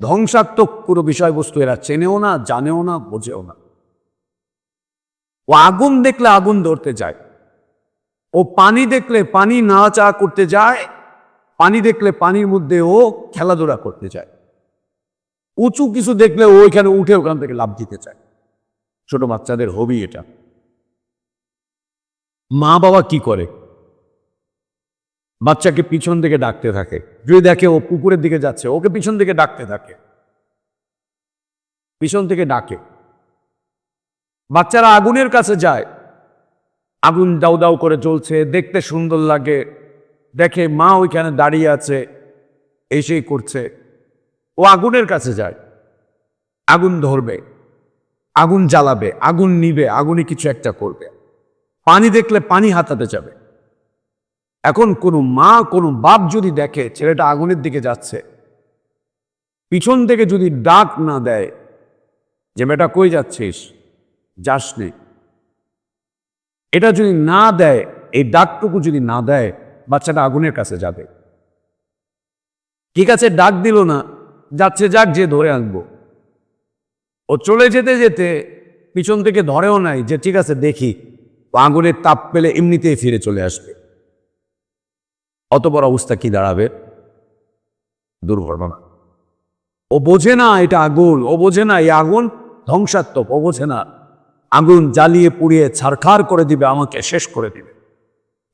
ধ্বংসাত্মক কোনো বিষয়বস্তু এরা চেনেও না, জানেও না, বোঝেও না। ও আগুন দেখলে আগুন ধরতে যায়, ও পানি দেখলে পানি নাড়াচাড়া করতে যায়, পানি দেখলে পানির মধ্যে ও খেলাধুলা করতে যায়, উঁচু কিছু দেখলে ও ওইখানে উঠে ওখান থেকে লাফ দিতে চায়। ছোট বাচ্চাদের হবি এটা। মা বাবা কি করে? বাচ্চাকে পিছন থেকে ডাকতে থাকে, যদি দেখে ও পুকুরের দিকে যাচ্ছে ওকে পিছন থেকে ডাকতে থাকে, পিছন থেকে ডাকে। বাচ্চারা আগুনের কাছে যায়, আগুন দাউ দাউ করে জ্বলছে, দেখতে সুন্দর লাগে, দেখে মা ওইখানে দাঁড়িয়ে আছে, এসেই করছে, ও আগুনের কাছে যায়, আগুন ধরবে, আগুন জ্বালাবে, আগুন নিবে, আগুনে কিছু একটা করবে। পানি দেখলে পানি হাতাতে যাবে। এখন কোনো মা কোনো বাপ যদি দেখে ছেলেটা আগুনের দিকে যাচ্ছে, পিছন থেকে যদি ডাক না দেয় যে বেটা কই যাচ্ছিস, যাস নে, এটা যদি না দেয়, এই ডাকটুকু যদি না দেয়, বাচ্চাটা আগুনের কাছে যাবে। ঠিক আছে, ডাক দিল না, যাচ্ছে যাক, যে ধরে আনবো। ও চলে যেতে যেতে পিছন থেকে ধরেও নাই যে ঠিক আছে দেখি, আগুনের তাপ পেলে এমনিতেই ফিরে চলে আসবে। অত বড় অবস্থা কি দাঁড়াবে? দুর্ঘটনা। ও বোঝে না এটা আগুন, ও বোঝে না এই আগুন ধ্বংসাত্মক, ও বোঝে না আগুন জ্বালিয়ে পুড়িয়ে ছারখার করে দিবে, আমাকে শেষ করে দিবে,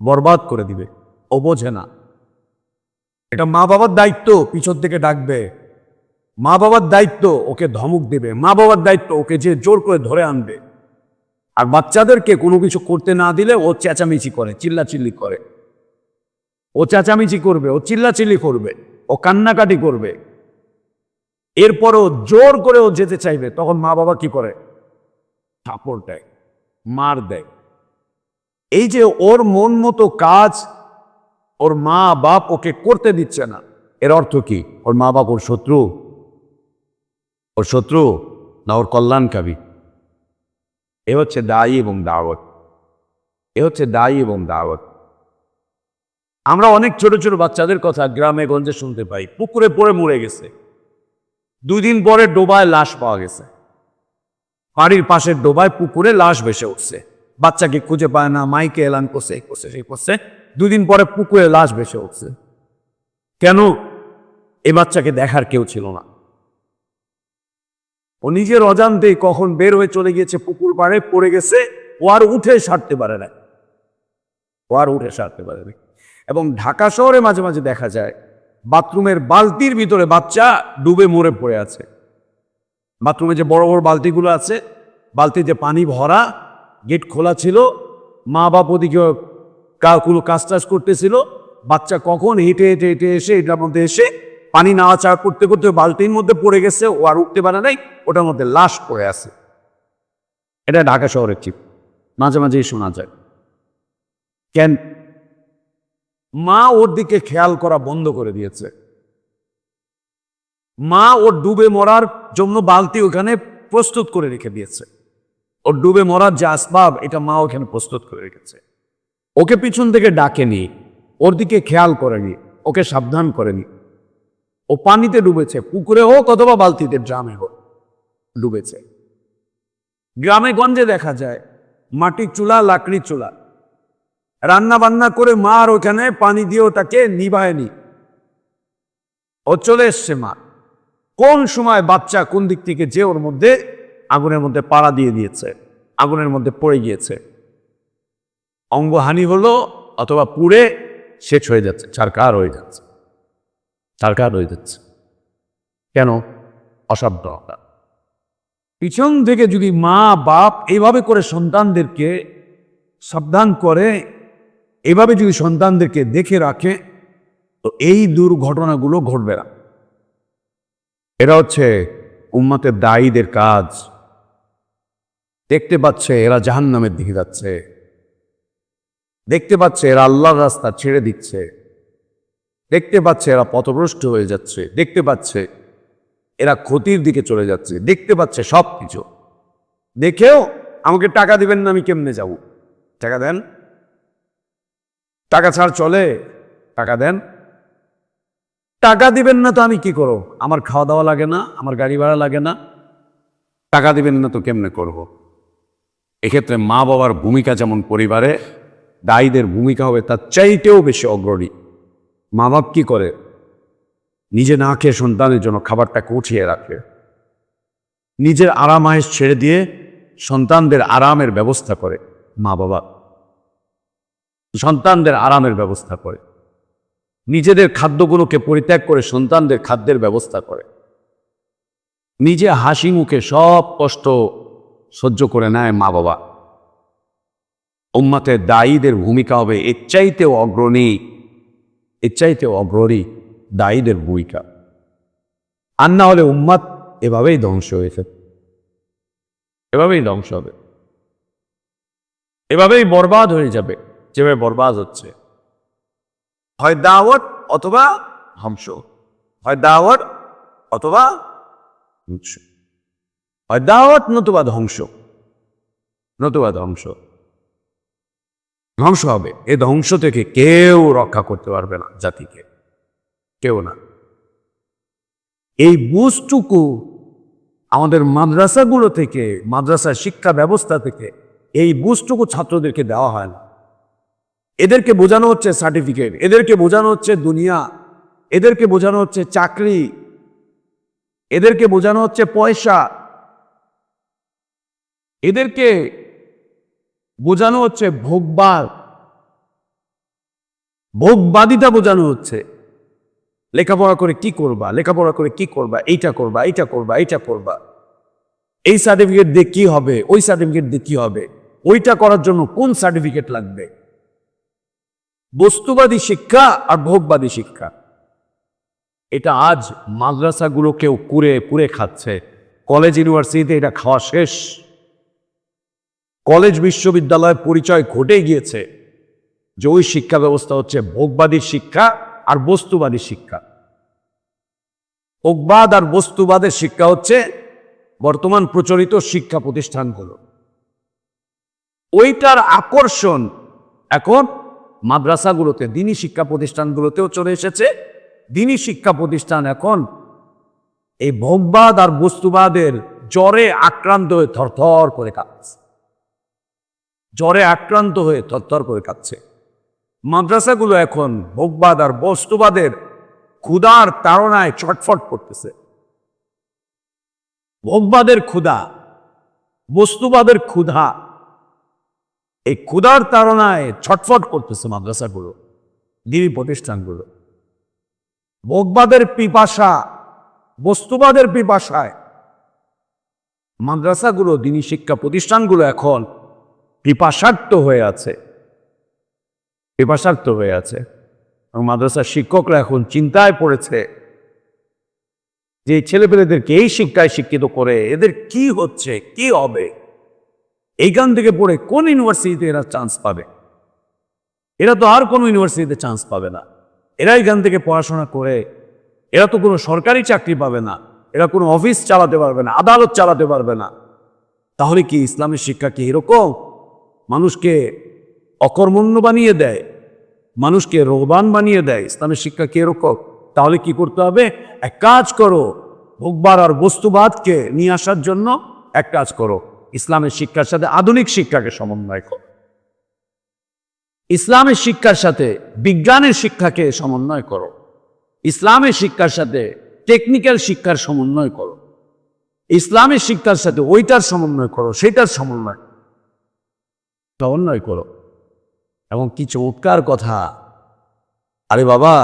বরবাদ করে দিবে। ও বোঝে না। এটা মা বাবার দায়িত্ব পিছন থেকে ডাকবে, মা বাবার দায়িত্ব ওকে ধমক দেবে, মা বাবার দায়িত্ব ওকে যে জোর করে ধরে আনবে। আর বাচ্চাদেরকে কোনো কিছু করতে না দিলে ও চেঁচামেচি করে, চিল্লাচিল্লি করে, ও চেঁচামেচি করবে, ও চিল্লাচিল্লি করবে, ও কান্নাকাটি করবে। এরপরও জোর করে ও যেতে চাইবে, তখন মা বাবা কি করে? থাপড় দেয়, মার দেয়। এই যে ওর মন মতো কাজ ওর মা বাপ ওকে করতে দিচ্ছে না, এর অর্থ কি? ওর মা বাপ ওর শত্রু? ওর শত্রু না ওর কল্যাণকারী? এ হচ্ছে দায়ী এবং দাওয়াত, এ হচ্ছে দায়ী এবং দাওয়াত। আমরা অনেক ছোট ছোট বাচ্চাদের কথা গ্রামে গঞ্জে শুনতে পাই, পুকুরে পড়ে মরে গেছে, 2 দিন পরে ডোবায় লাশ পাওয়া গেছে, বাড়ির পাশের ডোবায় পুকুরে লাশ ভেসে উঠছে, বাচ্চাকে খুঁজে পায় না, মাইকে এলান করছে, এই করছে সেই করছে, 2 দিন পরে পুকুরে লাশ ভেসে উঠছে। কেন? এ বাচ্চাকে দেখার কেউ ছিল না, ও নিজের অজান্তেই কখন বের হয়ে চলে গিয়েছে পুকুর পাড়ে, পড়ে গেছে, ও আর উঠে সারতে পারে না, ও আর উঠে সারতে পারে না। এবং ঢাকা শহরে মাঝে মাঝে দেখা যায় বাথরুমের বালতির ভিতরে বাচ্চা ডুবে মরে পড়ে আছে। বাথরুমে যে বড় বড় বালতিগুলো আছে, বালতিতে পানি ভরা, গেট খোলা ছিল, মা বাপ ওদিকে কোনো কাজ টাজ করতেছিল, বাচ্চা কখন হেঁটে হেঁটে হেঁটে এসে এটার মধ্যে এসে পানি নাড়াচাড়া করতে করতে বালতির মধ্যে পড়ে গেছে, ও আর উঠতে পারে নাই, ওটার মধ্যে লাশ পড়ে আছে। এটা ঢাকা শহরের চিপ, মাঝে মাঝেই শোনা যায়। কেন? মা ওর দিকে খেয়াল করা বন্ধ করে দিয়েছে। মা ওর ডুবে মরার জন্য বালতি ওখানে প্রস্তুত করে রেখে দিয়েছে, ওর ডুবে মরার যে আসবাব এটা মা ওখানে প্রস্তুত করে রেখেছে। ওকে পিছন থেকে ডাকেনি, ওর দিকে খেয়াল করেনি, ওকে সাবধান করেনি। ও পানিতে ডুবেছে, পুকুরে হোক অথবা বালতিতে, ড্রামে হোক, ডুবেছে। গ্রামে গঞ্জে দেখা যায় মাটির চুলা, লাকড়ির চুলা, রান্না বান্না করে মা আর ওখানে পানি দিয়েও তাকে নিভায়নি, ও চলে এসছে মা। কোন সময় বাচ্চা কোন দিক থেকে যে ওর মধ্যে আগুনের মধ্যে পাড়া দিয়ে দিয়েছে, আগুনের মধ্যে পড়ে গিয়েছে, অঙ্গহানি হলো অথবা পুড়ে শেষ হয়ে যাচ্ছে, ছারকার হয়ে যাচ্ছে, ছারকার হয়ে যাচ্ছে। কেন? অসাবধানতা। পিছন থেকে যদি মা বাপ এইভাবে করে সন্তানদেরকে সাবধান করে, এভাবে যদি সন্তানদেরকে দেখে রাখে, তো এই দুর্ঘটনাগুলো ঘটবে না। এরা হচ্ছে উম্মতের দায়ীদের কাজ। দেখতে পাচ্ছে এরা জাহান্নামের দিকে যাচ্ছে, দেখতে পাচ্ছে এরা আল্লাহর রাস্তা ছেড়ে দিচ্ছে, দেখতে পাচ্ছে এরা পথভ্রষ্ট হয়ে যাচ্ছে, দেখতে পাচ্ছে এরা ক্ষতির দিকে চলে যাচ্ছে, দেখতে পাচ্ছে সব কিছু। দেখেও আমাকে টাকা দিবেন না, আমি কেমনে যাব? টাকা দেন, টাকা ছাড় চলে, টাকা দেন। টাকা দিবেন না তো আমি কি করব? আমার খাওয়া দাওয়া লাগে না, আমার গাড়ি ভাড়া লাগে না, টাকা দিবেন না তো কেমনে করব? এক্ষেত্রে মা বাবার ভূমিকা যেমন পরিবারে, দায়ীদের ভূমিকা হবে তার চাইতেও বেশি অগ্রণী। মা বাপ কি করে? নিজে না খেয়ে সন্তানের জন্য খাবারটাকে উঠিয়ে রাখে, নিজের আরাম আয়েশ ছেড়ে দিয়ে সন্তানদের আরামের ব্যবস্থা করে। মা বাবা সন্তানদের আরামের ব্যবস্থা করে, নিজেদের খাদ্যগুলোকে পরিত্যাগ করে সন্তানদের খাদ্যের ব্যবস্থা করে, নিজে হাসি মুখে সব কষ্ট সহ্য করে নেয় মা বাবা। উম্মতের দায়ীদের ভূমিকা হবে এর চাইতেও অগ্রণী, এর চাইতেও অগ্রণী দায়ীদের ভূমিকা। আর না হলে উম্মত এভাবেই ধ্বংস হয়েছে, এভাবেই ধ্বংস হবে, এভাবেই বরবাদ হয়ে যাবে, যেভাবে বরবাদ হচ্ছে। হয় দাওয়াত অথবা ধ্বংস, হয় দাওয়াত অথবা ধ্বংস, হয় দাওয়াত নতুবা ধ্বংস, নতুবা ধ্বংস। ধ্বংস হবে। এই ধ্বংস থেকে কেউ রক্ষা করতে পারবে না জাতিকে, কেউ না। এই বুঝটুকু আমাদের মাদ্রাসাগুলো থেকে, মাদ্রাসা শিক্ষা ব্যবস্থা থেকে এই বুঝটুকু ছাত্রদেরকে দেওয়া হয় না। এদেরকে বোঝানো হচ্ছে সার্টিফিকেট, এদেরকে বোঝানো হচ্ছে দুনিয়া, এদেরকে বোঝানো হচ্ছে চাকরি, এদেরকে বোঝানো হচ্ছে পয়সা, এদেরকে বোঝানো হচ্ছে ভোগবাদ, ভোগবাদিতা বোঝানো হচ্ছে। লেখাপড়া করে কি করবা, লেখাপড়া করে কি করবা, এইটা করবা, এইটা করবা, এইটা করবা, এই সার্টিফিকেট দিয়ে কি হবে, ওই সার্টিফিকেট দিয়ে কি হবে, ওইটা করার জন্য কোন সার্টিফিকেট লাগবে। বস্তুবাদী শিক্ষা আর ভোগবাদী শিক্ষা, এটা আজ মাদ্রাসাগুলোকেও কুরে কুরে খাচ্ছে। কলেজ ইউনিভার্সিটিতে এটা খাওয়া শেষ। কলেজ বিশ্ববিদ্যালয়ের পরিচয় ঘটে গিয়েছে যে ওই শিক্ষা ব্যবস্থা হচ্ছে ভোগবাদী শিক্ষা আর বস্তুবাদী শিক্ষা। ভোগবাদ আর বস্তুবাদের শিক্ষা হচ্ছে বর্তমান প্রচলিত শিক্ষা প্রতিষ্ঠানগুলো। ওইটার আকর্ষণ এখন মাদ্রাসাগুলোতে, দিনী শিক্ষা প্রতিষ্ঠানগুলোতেও চলে এসেছে। দিনী শিক্ষা প্রতিষ্ঠান এখন এই ভোগবাদ আর বস্তুবাদের জ্বরে আক্রান্ত হয়ে থরথর করে কাঁপছে, জ্বরে আক্রান্ত হয়ে থরথর করে কাঁপছে। মাদ্রাসাগুলো এখন ভোগবাদ আর বস্তুবাদের ক্ষুধার তাড়নায় ছটফট করতেছে। ভোগবাদের ক্ষুধা, বস্তুবাদের ক্ষুধা, এই ক্ষুধার তাড়নায় ছটফট করতেছে মাদ্রাসাগুলো, দিনী প্রতিষ্ঠানগুলো। ভোগবাদের পিপাসা, বস্তুবাদের পিপাসায় মাদ্রাসাগুলো, দিনী শিক্ষা প্রতিষ্ঠানগুলো এখন পিপাসার্থ হয়ে আছে, পিপাসার্থ হয়ে আছে। এবং মাদ্রাসার শিক্ষকরা এখন চিন্তায় পড়েছে যে ছেলেপেলেদেরকে এই শিক্ষায় শিক্ষিত করে এদের কি হচ্ছে, কি হবে, এইখান থেকে পড়ে কোন ইউনিভার্সিটিতে এরা চান্স পাবে? এরা তো আর কোনো ইউনিভার্সিটিতে চান্স পাবে না। এরা এখান থেকে পড়াশোনা করে এরা তো কোনো সরকারি চাকরি পাবে না, এরা কোনো অফিস চালাতে পারবে না, আদালত চালাতে পারবে না। তাহলে কি ইসলামের শিক্ষা কি এরকম? মানুষকে অকর্মণ্য বানিয়ে দেয়, মানুষকে রোহবান বানিয়ে দেয়? ইসলামের শিক্ষা কি এরকম? তাহলে কি করতে হবে? এক কাজ করো, ভোগবাদ আর বস্তুবাদকে নিয়ে আসার জন্য এক কাজ করো, ইসলামের শিক্ষার সাথে আধুনিক শিক্ষাকে সমন্বয় করো। ইসলামের শিক্ষার সাথে বিজ্ঞানের শিক্ষাকে সমন্বয় করো, ইসলামের শিক্ষার সাথে টেকনিক্যাল শিক্ষার সমন্বয় করো, ইসলামের শিক্ষার সাথে ওইটার সমন্বয় করো, সেটার সমন্বয় করো। এবং কি চমৎকার কথা! আরে বাবা,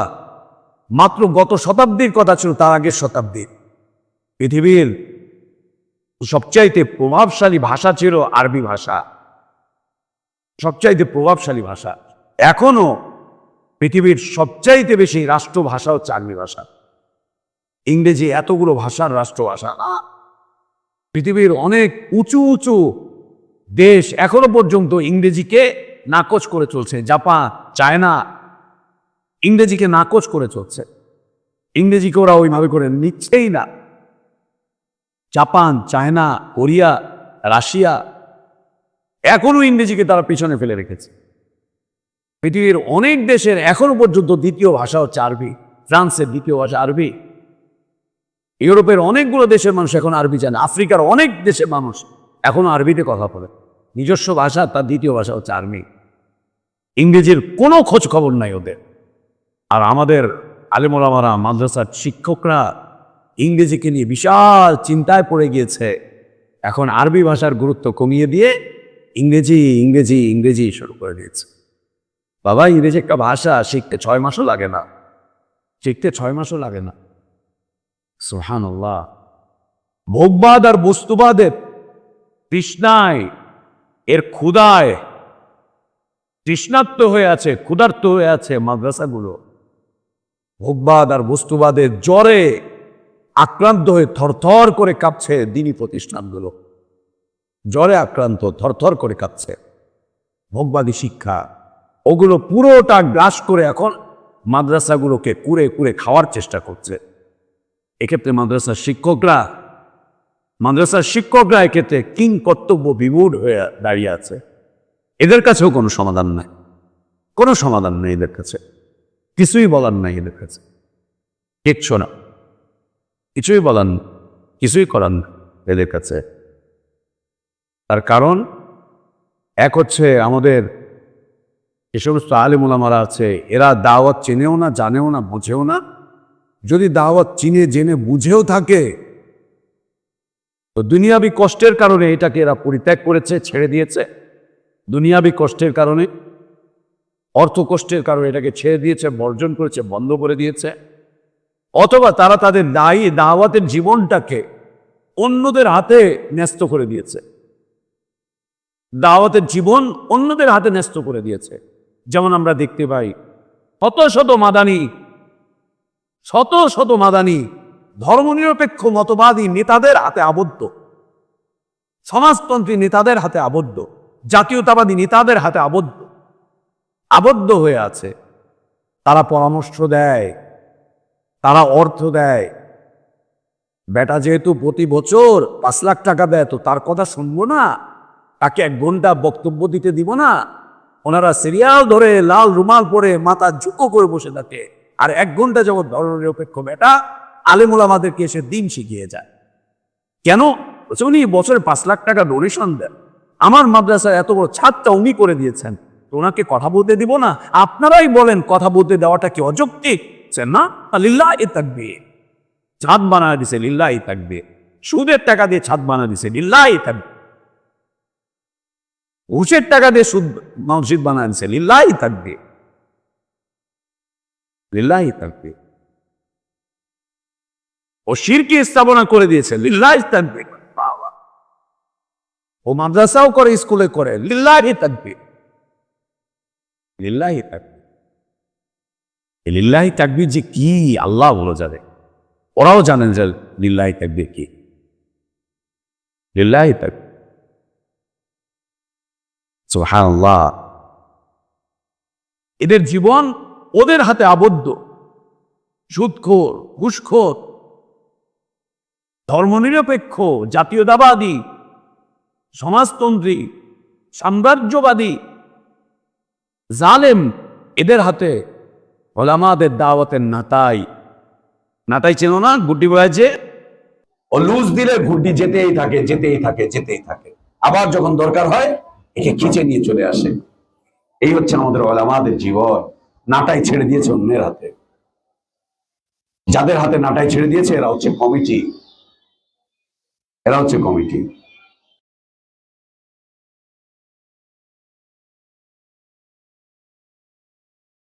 মাত্র গত শতাব্দীর কথা ছিল, তার আগের শতাব্দীর পৃথিবীর সবচাইতে প্রভাবশালী ভাষা ছিল আরবি ভাষা, সবচাইতে প্রভাবশালী ভাষা। এখনো পৃথিবীর সবচাইতে বেশি রাষ্ট্রভাষা হচ্ছে আরবি ভাষা। ইংরেজি এতগুলো ভাষার রাষ্ট্রভাষা না। পৃথিবীর অনেক উঁচু উঁচু দেশ এখনো পর্যন্ত ইংরেজিকে নাকচ করে চলছে। জাপান, চায়না ইংরেজিকে নাকচ করে চলছে। ইংরেজিকে ওরা ওইভাবে করে নিচ্ছেই না। জাপান, চায়না, কোরিয়া, রাশিয়া এখনো ইংরেজিকে তারা পিছনে ফেলে রেখেছে। পৃথিবীর অনেক দেশের এখনো পর্যন্ত দ্বিতীয় ভাষা হচ্ছে আরবি। ফ্রান্সের দ্বিতীয় ভাষা আরবি। ইউরোপের অনেকগুলো দেশের মানুষ এখন আরবি জানে। আফ্রিকার অনেক দেশের মানুষ এখনো আরবিতে কথা বলে। নিজস্ব ভাষা, তার দ্বিতীয় ভাষা হচ্ছে আরবি। ইংরেজির কোনো খোঁজ খবর নাই ওদের। আর আমাদের আলেম ওলামারা, মাদ্রাসার শিক্ষকরা ইংরেজিকে নিয়ে বিশাল চিন্তায় পড়ে গিয়েছে। এখন আরবি ভাষার গুরুত্ব কমিয়ে দিয়ে ইংরেজি ইংরেজি ইংরেজি শুরু করে দিয়েছে। বাবা, ইংরেজি একটা ভাষা শিখতে 6 মাসও লাগে না, শিখতে 6 মাসও লাগে না। সুবহানাল্লাহ। ভোগবাদ আর বস্তুবাদের তৃষ্ণায়, এর ক্ষুধায় তৃষ্ণার্ত হয়ে আছে, ক্ষুধার্ত হয়ে আছে মাদ্রাসাগুলো। ভোগবাদ আর বস্তুবাদের জ্বরে আক্রান্ত হয়ে থরথর করে কাঁপছে দিনী প্রতিষ্ঠানগুলো। জ্বরে আক্রান্ত, থরথর করে কাঁপছে। ভোগবাদী শিক্ষা ওগুলো পুরোটা গ্রাস করে এখন মাদ্রাসাগুলোকে কুরে কুরে খাওয়ার চেষ্টা করছে। এক্ষেত্রে মাদ্রাসার শিক্ষকরা এক্ষেত্রে কিং কর্তব্য বিমূঢ় হয়ে দাঁড়িয়ে আছে। এদের কাছেও কোনো সমাধান নাই, কোনো সমাধান নেই এদের কাছে, কিছুই বলার নাই এদের কাছে, কিচ্ছু না, কিছুই বলার নেই, কিছুই করার নেই এদের কাছে। তার কারণ এক হচ্ছে আমাদের যে সমস্ত আলেম ওলামারা আছে, এরা দাওয়াত চেনেও না, জানেও না, বুঝেও না। যদি দাওয়াত চিনে জেনে বুঝেও থাকে তো দুনিয়াবি কষ্টের কারণে এটাকে এরা পরিত্যাগ করেছে, ছেড়ে দিয়েছে। দুনিয়াবি কষ্টের কারণে, অর্থ কষ্টের কারণে এটাকে ছেড়ে দিয়েছে, বর্জন করেছে, বন্ধ করে দিয়েছে। অথবা তারা তাদের দাওয়াতের জীবনটাকে অন্যদের হাতে ন্যস্ত করে দিয়েছে, দাওয়াতের জীবন অন্যদের হাতে ন্যস্ত করে দিয়েছে। যেমন আমরা দেখতে পাই শত শত মাদানি ধর্মনিরপেক্ষ মতবাদী নেতাদের হাতে আবদ্ধ, সমাজতন্ত্রী নেতাদের হাতে আবদ্ধ, জাতীয়তাবাদী নেতাদের হাতে আবদ্ধ হয়ে আছে। তারা পরামর্শ দেয়, তারা অর্থ দেয়। বেটা যেহেতু প্রতি বছর 5 লাখ টাকা দেয়, তো তার কথা শুনবো না, তাকে 1 ঘন্টা বক্তব্য দিতে দিব না। ওনারা সিরিয়াল ধরে লাল রুমাল পরে মাথা ঝুঁকো করে বসে থাকে, আর 1 ঘন্টা যাবৎ ধর্মনিরপেক্ষ বেটা আলেম ওলামাদেরকে এসে দিন শিখিয়ে যায়। কেন? উনি বছরে 5 লাখ টাকা ডোনেশন দেন, আমার মাদ্রাসায় এত বড় ছাদটা উনি করে দিয়েছেন, তো ওনাকে কথা বলতে দিব না? আপনারাই বলেন কথা বলতে দেওয়াটা কি অযৌক্তিক না? লিল্লাহি তাকবীর। ছাদ বানায় দিছে, লিল্লাহি তাকবীর। সুদের টাকা দিয়ে ছাদ বানায় দিছে, লিল্লাহি তাকবীর। ঘুষের টাকা দিয়ে সুদ মসজিদ বানায় দিছে, লিল্লাহি তাকবীর, লিল্লাহি তাকবীর। ও শিরকি স্থাপনা করে দিয়েছে, লিল্লাহি তাকবীর। ও মাদ্রাসাও করে, স্কুলে করে, লিল্লাহি তাকবীর, লিল্লাহি তাকবীর। লিল্লাহি তাকবীর যে কি আল্লাহ ভালো জানে, ওরাও জানেন যে লিল্লাহি তাকবীর কি। লিল্লাহি তাকবীর, সুবহানাল্লাহ। এদের জীবন ওদের হাতে আবদ্ধ। সুদখোর, ঘুষখোর, ধর্মনিরপেক্ষ, জাতীয়তাবাদী, সমাজতন্ত্রী, সাম্রাজ্যবাদী, জালেম, এদের হাতে ওলামাদের দাওয়াতের নাতাই চেনো না? গুড্ডি বয় যে ও লুজ দিলে ঘুরটি যেতেই থাকে, যেতেই থাকে, যেতেই থাকে। আবার যখন দরকার হয় একে খিচে নিয়ে চলে আসে। এই হচ্ছে আমাদের ওলামাদের জীবন। নাটাই ছেড়ে দিয়েছে অন্যের হাতে। যাদের হাতে নাটাই ছেড়ে দিয়েছে এরা হচ্ছে কমিটি, এরা হচ্ছে কমিটি।